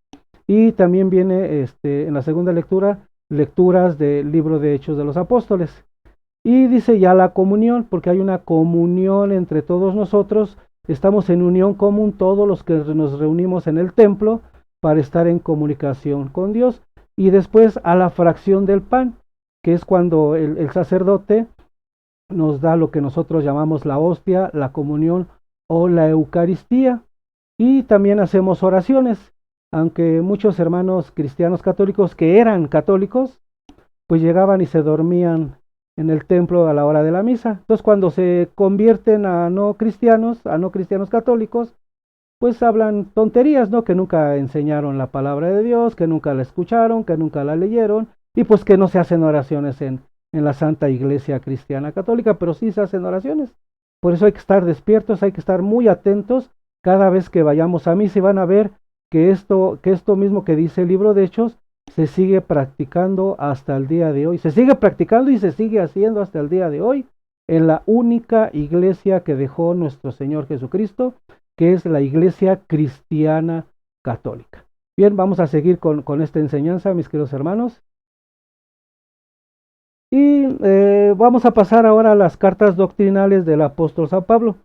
y también viene en la segunda lectura lecturas del libro de Hechos de los Apóstoles. Y dice ya la comunión, porque hay una comunión entre todos nosotros, estamos en unión común todos los que nos reunimos en el templo para estar en comunicación con Dios. Y después a la fracción del pan, que es cuando el sacerdote nos da lo que nosotros llamamos la hostia, la comunión o la Eucaristía. Y también hacemos oraciones, aunque muchos hermanos cristianos católicos que eran católicos, pues llegaban y se dormían en el templo a la hora de la misa. Entonces, cuando se convierten a no cristianos católicos, pues hablan tonterías, ¿no? Que nunca enseñaron la palabra de Dios, que nunca la escucharon, que nunca la leyeron, y pues que no se hacen oraciones en la Santa Iglesia Cristiana Católica, pero sí se hacen oraciones. Por eso hay que estar despiertos, hay que estar muy atentos cada vez que vayamos a misa, y van a ver que esto mismo que dice el libro de Hechos se sigue practicando hasta el día de hoy. Se sigue practicando y se sigue haciendo hasta el día de hoy en la única iglesia que dejó nuestro Señor Jesucristo, que es la Iglesia Cristiana Católica. Bien, vamos a seguir con esta enseñanza, mis queridos hermanos. Y vamos a pasar ahora a las cartas doctrinales del apóstol San Pablo.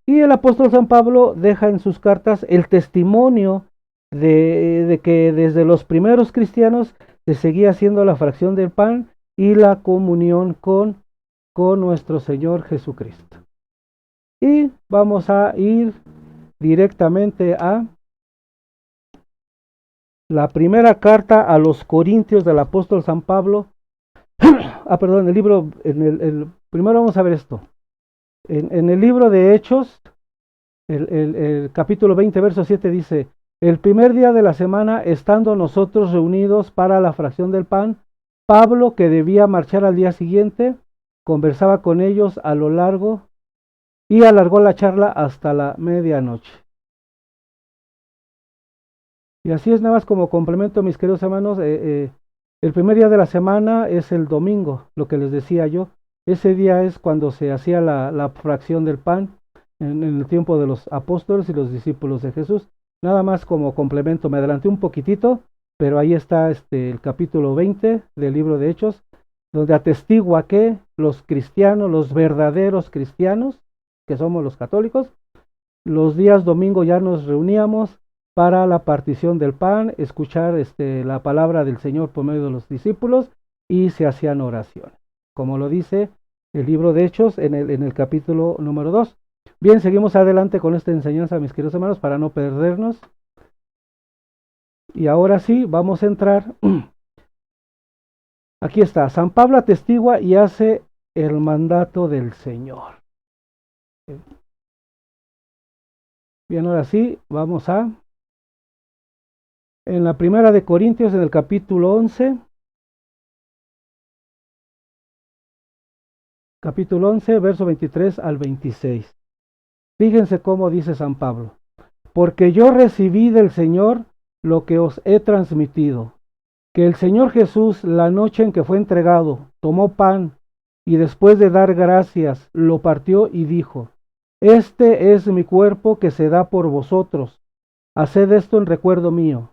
Y el apóstol San Pablo deja en sus cartas el testimonio de que desde los primeros cristianos se seguía haciendo la fracción del pan y la comunión con nuestro Señor Jesucristo. Y vamos a ir directamente a la primera carta a los Corintios del apóstol San Pablo. Perdón, el libro, primero vamos a ver esto. En el libro de Hechos, el capítulo 20, verso 7 dice: el primer día de la semana, estando nosotros reunidos para la fracción del pan, Pablo, que debía marchar al día siguiente, conversaba con ellos a lo largo y alargó la charla hasta la medianoche. Y así es, nada más como complemento, mis queridos hermanos, el primer día de la semana es el domingo, lo que les decía yo. Ese día es cuando se hacía la fracción del pan en el tiempo de los apóstoles y los discípulos de Jesús. Nada más como complemento, me adelanté un poquitito, pero ahí está el capítulo 20 del libro de Hechos, donde atestigua que los cristianos, los verdaderos cristianos, que somos los católicos, los días domingo ya nos reuníamos para la partición del pan, escuchar la palabra del Señor por medio de los discípulos y se hacían oraciones, como lo dice el libro de Hechos en el capítulo número 2. Bien, seguimos adelante con esta enseñanza, mis queridos hermanos, para no perdernos. Y ahora sí, vamos a entrar. Aquí está, San Pablo atestigua y hace el mandato del Señor. Bien, ahora sí, vamos en la primera de Corintios, en el capítulo 11, verso 23 al 26. Fíjense cómo dice San Pablo: porque yo recibí del Señor lo que os he transmitido, que el Señor Jesús, la noche en que fue entregado, tomó pan y después de dar gracias, lo partió y dijo: este es mi cuerpo que se da por vosotros, haced esto en recuerdo mío.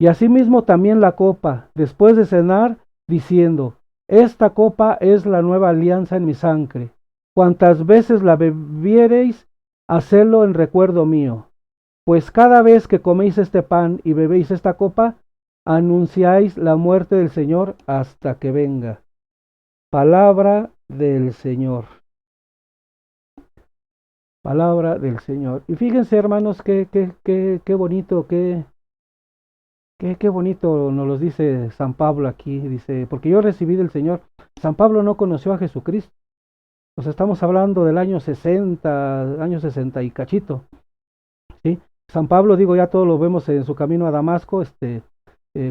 Y asimismo también la copa, después de cenar, diciendo: esta copa es la nueva alianza en mi sangre. Cuantas veces la bebiereis, hacedlo en recuerdo mío. Pues cada vez que coméis este pan y bebéis esta copa, anunciáis la muerte del Señor hasta que venga. Palabra del Señor. Palabra del Señor. Y fíjense, hermanos, qué bonito, qué bonito nos lo dice San Pablo aquí. Dice: porque yo recibí del Señor. San Pablo no conoció a Jesucristo. Nos estamos hablando del año 60 y cachito. ¿Sí? San Pablo, digo, ya todos lo vemos en su camino a Damasco,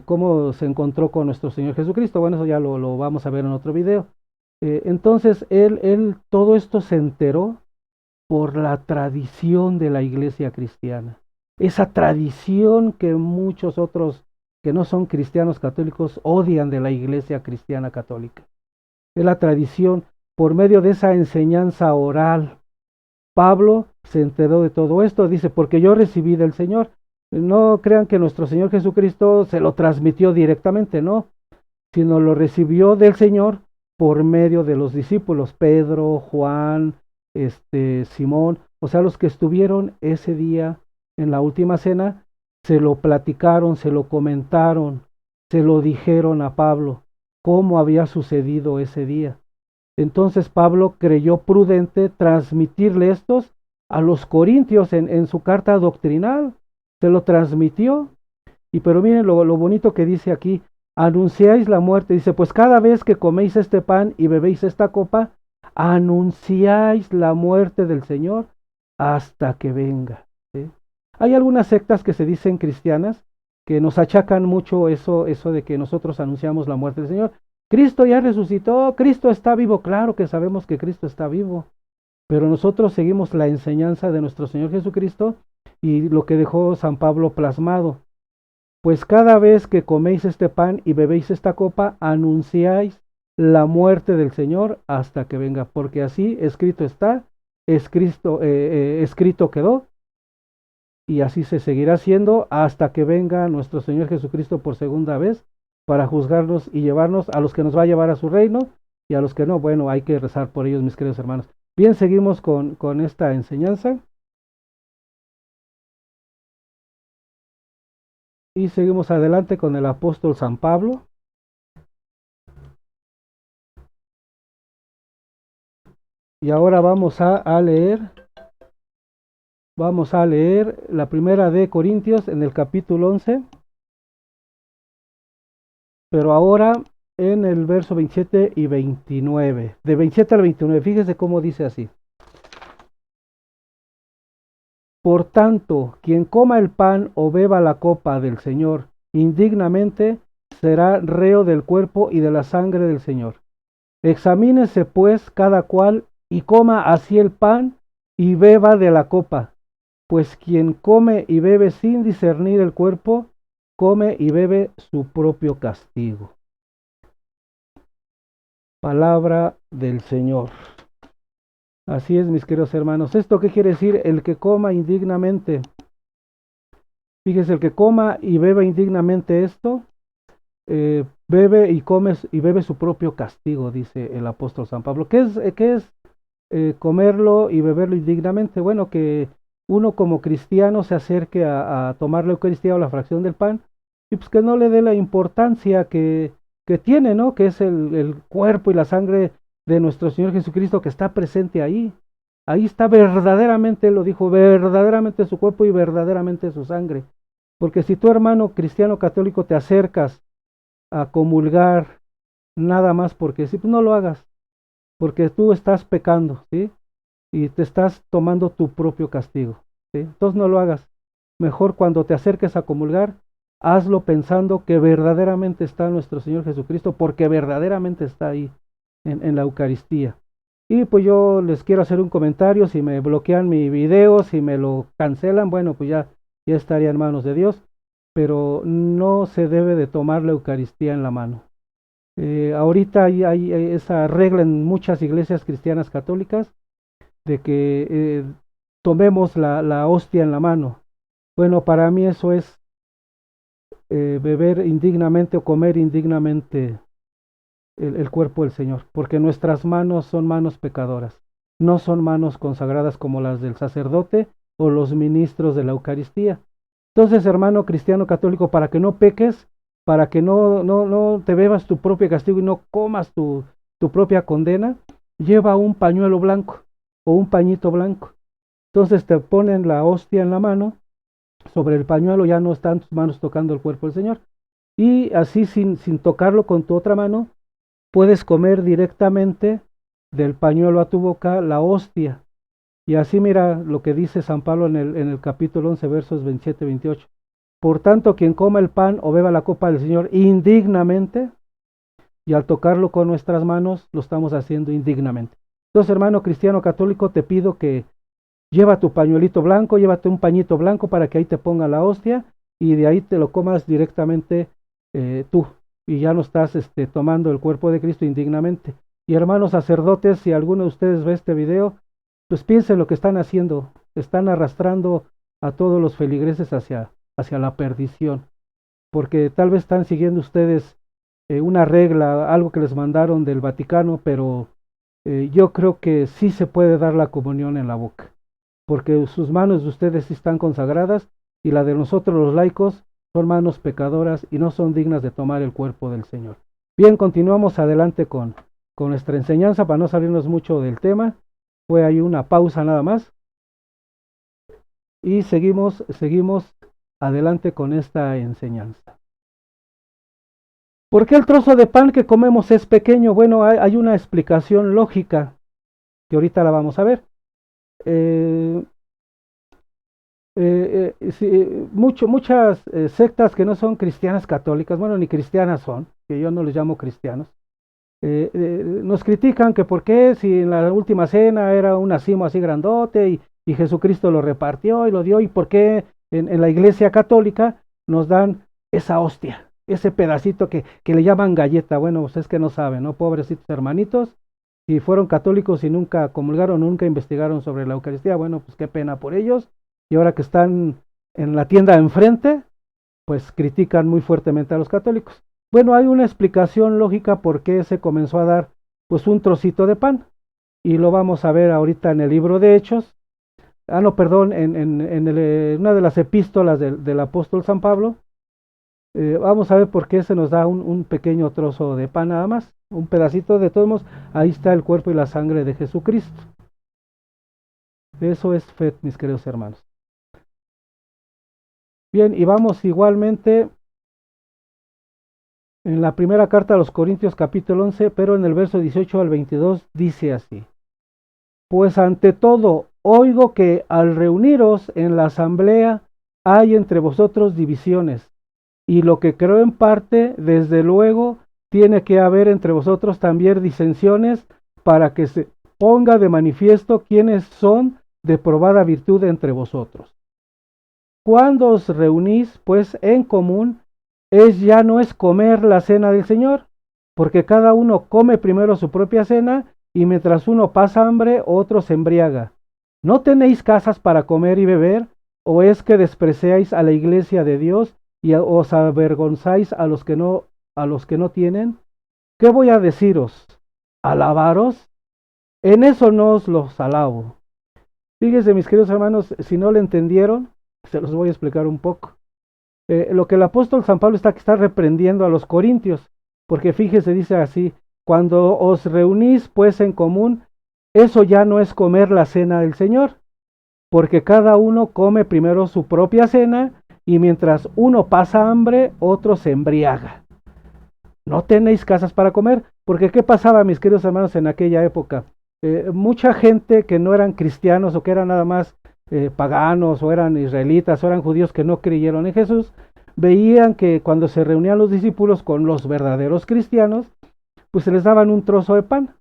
cómo se encontró con nuestro Señor Jesucristo. Bueno, eso ya lo vamos a ver en otro video. Entonces, él todo esto se enteró por la tradición de la iglesia cristiana. Esa tradición que muchos otros que no son cristianos católicos odian de la iglesia cristiana católica. Es la tradición por medio de esa enseñanza oral. Pablo se enteró de todo esto, dice: porque yo recibí del Señor. No crean que nuestro Señor Jesucristo se lo transmitió directamente, no, sino lo recibió del Señor por medio de los discípulos, Pedro, Juan, Simón, o sea, los que estuvieron ese día en la última cena, se lo platicaron, se lo comentaron, se lo dijeron a Pablo, cómo había sucedido ese día. Entonces Pablo creyó prudente transmitirle estos a los corintios en su carta doctrinal, se lo transmitió. Y pero miren lo bonito que dice aquí: anunciáis la muerte. Dice: pues cada vez que coméis este pan y bebéis esta copa, anunciáis la muerte del Señor hasta que venga. ¿Sí? Hay algunas sectas que se dicen cristianas que nos achacan mucho eso de que nosotros anunciamos la muerte del Señor. Cristo ya resucitó, Cristo está vivo. Claro que sabemos que Cristo está vivo, pero nosotros seguimos la enseñanza de nuestro Señor Jesucristo y lo que dejó San Pablo plasmado. Pues cada vez que coméis este pan y bebéis esta copa, anunciáis la muerte del Señor hasta que venga, porque así escrito está, escrito quedó, y así se seguirá haciendo hasta que venga nuestro Señor Jesucristo por segunda vez para juzgarnos y llevarnos a los que nos va a llevar a su reino y a los que no, bueno, hay que rezar por ellos, mis queridos hermanos. Bien, seguimos con esta enseñanza y seguimos adelante con el apóstol San Pablo. Y ahora vamos a leer la primera de Corintios en el capítulo 11, pero ahora en el verso 27 y 29, de 27 al 29, fíjese cómo dice así. Por tanto, quien coma el pan o beba la copa del Señor indignamente, será reo del cuerpo y de la sangre del Señor. Examínese pues cada cual y coma así el pan y beba de la copa, pues quien come y bebe sin discernir el cuerpo, come y bebe su propio castigo. Palabra del Señor. Así es, mis queridos hermanos. ¿Esto qué quiere decir? El que coma indignamente. Fíjese, el que coma y beba indignamente esto, bebe y come y bebe su propio castigo, dice el apóstol San Pablo. ¿Qué es comerlo y beberlo indignamente? Bueno, que uno como cristiano se acerque a tomar la Eucaristía o la fracción del pan y pues que no le dé la importancia que tiene, ¿no? Que es el cuerpo y la sangre de nuestro Señor Jesucristo que está presente ahí. Ahí está verdaderamente, él lo dijo, verdaderamente su cuerpo y verdaderamente su sangre. Porque si tú, hermano cristiano católico, te acercas a comulgar nada más porque sí, pues no lo hagas, porque tú estás pecando, ¿sí? Y te estás tomando tu propio castigo, ¿sí? Entonces no lo hagas. Mejor cuando te acerques a comulgar, hazlo pensando que verdaderamente está nuestro Señor Jesucristo, porque verdaderamente está ahí en la Eucaristía. Y pues yo les quiero hacer un comentario, si me bloquean mi video, si me lo cancelan, bueno, pues ya estaría en manos de Dios, pero no se debe de tomar la Eucaristía en la mano. Ahorita hay esa regla en muchas iglesias cristianas católicas de que tomemos la hostia en la mano. Bueno, para mí eso es beber indignamente o comer indignamente el cuerpo del Señor, porque nuestras manos son manos pecadoras, no son manos consagradas como las del sacerdote o los ministros de la Eucaristía. Entonces, hermano cristiano católico, para que no peques, para que no te bebas tu propio castigo y no comas tu propia condena, lleva un pañuelo blanco o un pañito blanco. Entonces te ponen la hostia en la mano, sobre el pañuelo ya no están tus manos tocando el cuerpo del Señor, y así sin tocarlo con tu otra mano, puedes comer directamente del pañuelo a tu boca la hostia. Y así mira lo que dice San Pablo en el capítulo 11, versos 27 y 28. Por tanto, quien coma el pan o beba la copa del Señor indignamente, y al tocarlo con nuestras manos, lo estamos haciendo indignamente. Entonces, hermano cristiano católico, te pido que lleva tu pañuelito blanco, llévate un pañito blanco para que ahí te ponga la hostia y de ahí te lo comas directamente tú. Y ya no estás tomando el cuerpo de Cristo indignamente. Y hermanos sacerdotes, si alguno de ustedes ve este video, pues piensen lo que están haciendo. Están arrastrando a todos los feligreses hacia la perdición. Porque tal vez están siguiendo ustedes una regla, algo que les mandaron del Vaticano, pero yo creo que sí se puede dar la comunión en la boca, porque sus manos de ustedes sí están consagradas y la de nosotros los laicos son manos pecadoras y no son dignas de tomar el cuerpo del Señor. Bien, continuamos adelante con nuestra enseñanza para no salirnos mucho del tema. Fue ahí una pausa nada más y seguimos adelante con esta enseñanza. ¿Por qué el trozo de pan que comemos es pequeño? Bueno, hay una explicación lógica que ahorita la vamos a ver. Muchas sectas que no son cristianas católicas, bueno, ni cristianas son, que yo no les llamo cristianos, nos critican que por qué si en la última cena era un acimo así grandote y Jesucristo lo repartió y lo dio, y por qué en la iglesia católica nos dan esa hostia, ese pedacito que le llaman galleta. Bueno, pues es que no saben, ¿no? Pobrecitos hermanitos, si fueron católicos y nunca comulgaron, nunca investigaron sobre la Eucaristía, bueno, pues qué pena por ellos. Y ahora que están en la tienda enfrente, pues critican muy fuertemente a los católicos. Bueno, hay una explicación lógica por qué se comenzó a dar pues un trocito de pan, y lo vamos a ver ahorita en el libro de Hechos. No, perdón, en una de las epístolas del apóstol San Pablo. Vamos a ver por qué se nos da un pequeño trozo de pan nada más, un pedacito. De todos modos, ahí está el cuerpo y la sangre de Jesucristo. Eso es fe, mis queridos hermanos. Bien, y vamos igualmente en la primera carta a los Corintios capítulo 11, pero en el verso 18 al 22 dice así: pues ante todo oigo que al reuniros en la asamblea hay entre vosotros divisiones, y lo que creo en parte, desde luego, tiene que haber entre vosotros también disensiones, para que se ponga de manifiesto quiénes son de probada virtud entre vosotros. Cuando os reunís, pues, en común, ya no es comer la cena del Señor, porque cada uno come primero su propia cena, y mientras uno pasa hambre, otro se embriaga. ¿No tenéis casas para comer y beber? ¿O es que despreciáis a la iglesia de Dios y os avergonzáis a los que no tienen? ¿Qué voy a deciros? ¿Alabaros? En eso no os los alabo. Fíjense, mis queridos hermanos, si no lo entendieron, se los voy a explicar un poco. Lo que el apóstol San Pablo está reprendiendo a los corintios, porque fíjese, dice así: cuando os reunís pues en común, eso ya no es comer la cena del Señor, porque cada uno come primero su propia cena, y mientras uno pasa hambre, otro se embriaga. No tenéis casas para comer, porque ¿qué pasaba, mis queridos hermanos, en aquella época? Mucha gente que no eran cristianos, o que eran nada más paganos, o eran israelitas, o eran judíos que no creyeron en Jesús, veían que cuando se reunían los discípulos con los verdaderos cristianos, pues se les daban un trozo de pan.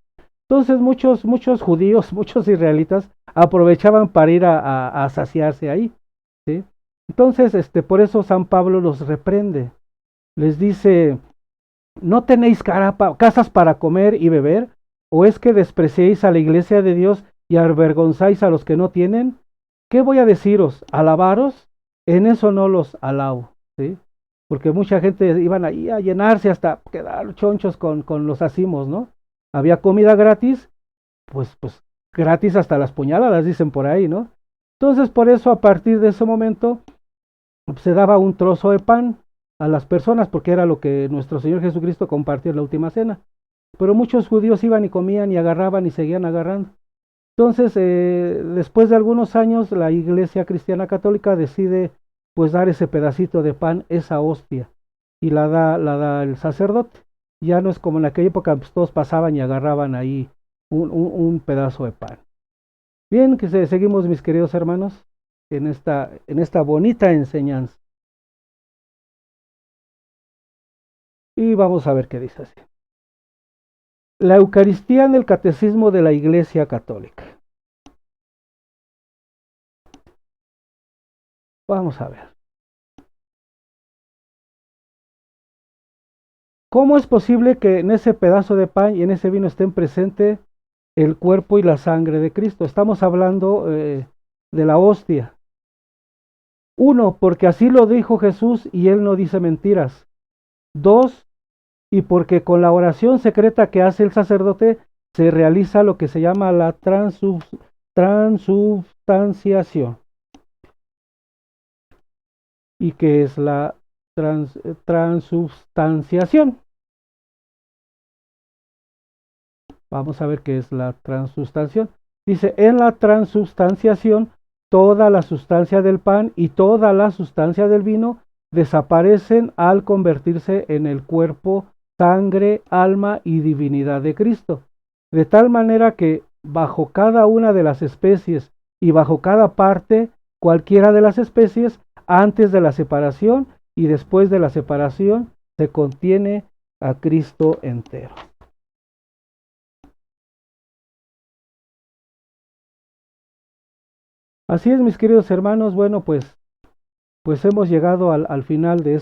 Entonces muchos judíos, muchos israelitas aprovechaban para ir a saciarse ahí, ¿sí? Entonces, por eso San Pablo los reprende. Les dice: ¿no tenéis casas para comer y beber? ¿O es que despreciéis a la iglesia de Dios y avergonzáis a los que no tienen? ¿Qué voy a deciros? ¿Alabaros? En eso no los alabo, ¿sí? Porque mucha gente iban ahí a llenarse hasta quedar chonchos con los acimos, ¿no? Había comida gratis, pues gratis hasta las puñaladas, dicen por ahí, ¿no? Entonces, por eso, a partir de ese momento, se daba un trozo de pan a las personas, porque era lo que nuestro Señor Jesucristo compartió en la última cena. Pero muchos judíos iban y comían y agarraban y seguían agarrando. Entonces, después de algunos años, la Iglesia Cristiana Católica decide pues dar ese pedacito de pan, esa hostia, y la da el sacerdote. Ya no es como en aquella época, pues todos pasaban y agarraban ahí un pedazo de pan. Bien, que seguimos, mis queridos hermanos, en esta bonita enseñanza. Y vamos a ver qué dice así: la Eucaristía en el Catecismo de la Iglesia Católica. Vamos a ver. ¿Cómo es posible que en ese pedazo de pan y en ese vino estén presentes el cuerpo y la sangre de Cristo? Estamos hablando de la hostia. Uno, porque así lo dijo Jesús y él no dice mentiras. Dos, y porque con la oración secreta que hace el sacerdote se realiza lo que se llama la transubstanciación. ¿Y qué es la transubstanciación? Vamos a ver qué es la transubstanciación. Dice: en la transubstanciación, toda la sustancia del pan y toda la sustancia del vino desaparecen al convertirse en el cuerpo, sangre, alma y divinidad de Cristo. De tal manera que bajo cada una de las especies y bajo cada parte, cualquiera de las especies, antes de la separación y después de la separación, se contiene a Cristo entero. Así es, mis queridos hermanos. Bueno, pues hemos llegado al final de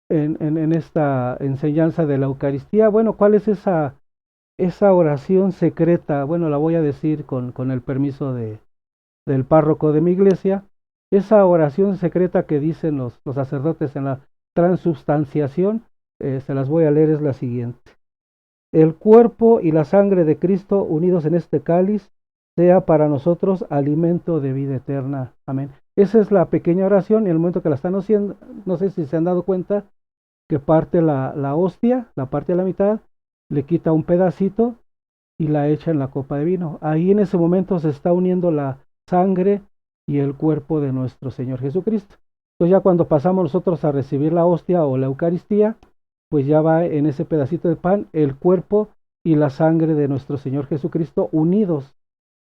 en esta enseñanza de la Eucaristía. Bueno, ¿cuál es esa oración secreta? Bueno, la voy a decir con el permiso del párroco de mi iglesia. Esa oración secreta que dicen los sacerdotes en la transubstanciación, se las voy a leer, es la siguiente. El cuerpo y la sangre de Cristo unidos en este cáliz sea para nosotros alimento de vida eterna. Amén. Esa es la pequeña oración, y en el momento que la están haciendo, no sé si se han dado cuenta, que parte la hostia, la parte a la mitad, le quita un pedacito y la echa en la copa de vino. Ahí en ese momento se está uniendo la sangre y el cuerpo de nuestro Señor Jesucristo. Entonces ya cuando pasamos nosotros a recibir la hostia o la Eucaristía, pues ya va en ese pedacito de pan el cuerpo y la sangre de nuestro Señor Jesucristo unidos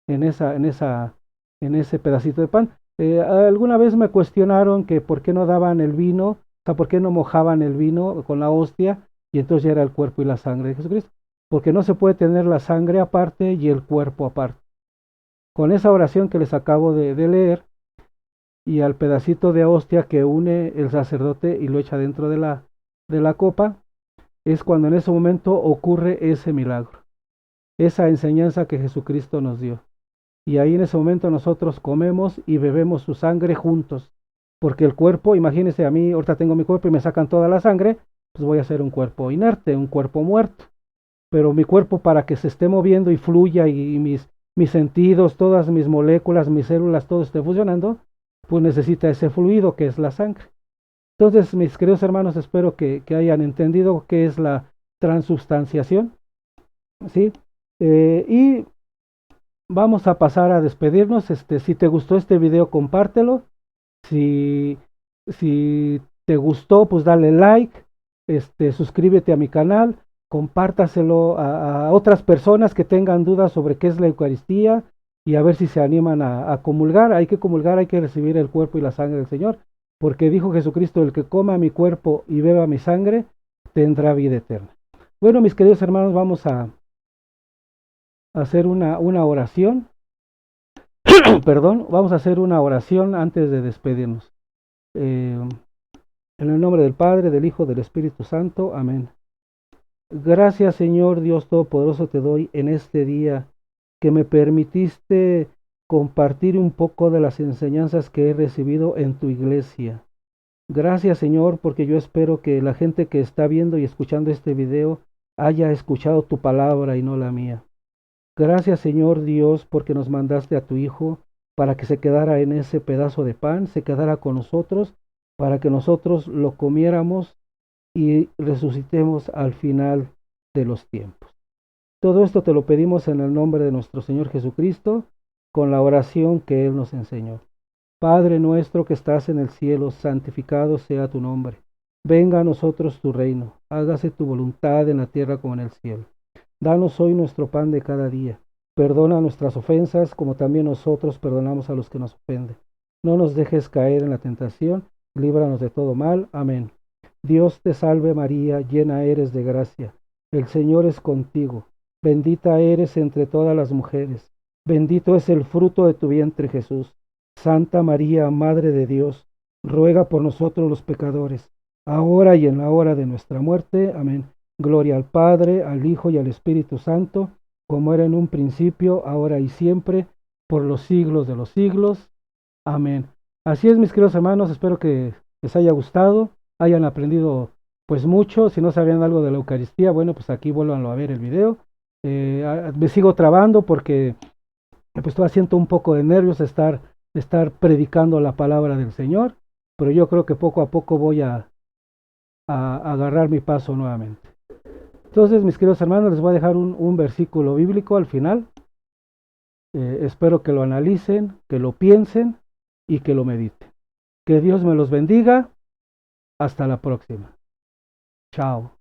en ese pedacito de pan. Alguna vez me cuestionaron que por qué no daban el vino, o sea, por qué no mojaban el vino con la hostia y entonces ya era el cuerpo y la sangre de Jesucristo. Porque no se puede tener la sangre aparte y el cuerpo aparte. Con esa oración que les acabo de leer y al pedacito de hostia que une el sacerdote y lo echa dentro de la copa, es cuando en ese momento ocurre ese milagro, esa enseñanza que Jesucristo nos dio. Y ahí en ese momento nosotros comemos y bebemos su sangre juntos, porque el cuerpo, imagínense, a mí ahorita tengo mi cuerpo y me sacan toda la sangre, pues voy a ser un cuerpo inerte, un cuerpo muerto. Pero mi cuerpo, para que se esté moviendo y fluya y mis sentidos, todas mis moléculas, mis células, todo esté funcionando, pues necesita ese fluido que es la sangre. Entonces, mis queridos hermanos, espero que hayan entendido qué es la transubstanciación, ¿sí? Y vamos a pasar a despedirnos. Si te gustó este video, compártelo. Si, si te gustó, pues dale like, suscríbete a mi canal, compártaselo a otras personas que tengan dudas sobre qué es la Eucaristía y a ver si se animan a comulgar. Hay que comulgar, hay que recibir el cuerpo y la sangre del Señor, porque dijo Jesucristo, el que coma mi cuerpo y beba mi sangre, tendrá vida eterna. Bueno, mis queridos hermanos, vamos a hacer una oración. Perdón, vamos a hacer una oración antes de despedirnos. En el nombre del Padre, del Hijo, del Espíritu Santo. Amén. Gracias, Señor Dios Todopoderoso, te doy en este día que me permitiste compartir un poco de las enseñanzas que he recibido en tu iglesia. Gracias, Señor, porque yo espero que la gente que está viendo y escuchando este video haya escuchado tu palabra y no la mía. Gracias, Señor Dios, porque nos mandaste a tu Hijo para que se quedara en ese pedazo de pan, se quedara con nosotros, para que nosotros lo comiéramos y resucitemos al final de los tiempos. Todo esto te lo pedimos en el nombre de nuestro Señor Jesucristo, con la oración que Él nos enseñó. Padre nuestro que estás en el cielo, santificado sea tu nombre. Venga a nosotros tu reino, hágase tu voluntad en la tierra como en el cielo. Danos hoy nuestro pan de cada día. Perdona nuestras ofensas, como también nosotros perdonamos a los que nos ofenden. No nos dejes caer en la tentación, líbranos de todo mal. Amén. Dios te salve María, llena eres de gracia. El Señor es contigo. Bendita eres entre todas las mujeres. Bendito es el fruto de tu vientre, Jesús. Santa María, Madre de Dios, ruega por nosotros los pecadores, ahora y en la hora de nuestra muerte. Amén. Gloria al Padre, al Hijo y al Espíritu Santo, como era en un principio, ahora y siempre, por los siglos de los siglos. Amén. Así es, mis queridos hermanos, espero que les haya gustado, hayan aprendido pues mucho. Si no sabían algo de la Eucaristía, bueno, pues aquí vuélvanlo a ver el video. Me sigo trabando porque pues todavía siento un poco de nervios de estar predicando la palabra del Señor, pero yo creo que poco a poco voy a agarrar mi paso nuevamente. Entonces, mis queridos hermanos, les voy a dejar un versículo bíblico al final. Espero que lo analicen, que lo piensen y que lo mediten. Que Dios me los bendiga. Hasta la próxima. Chao.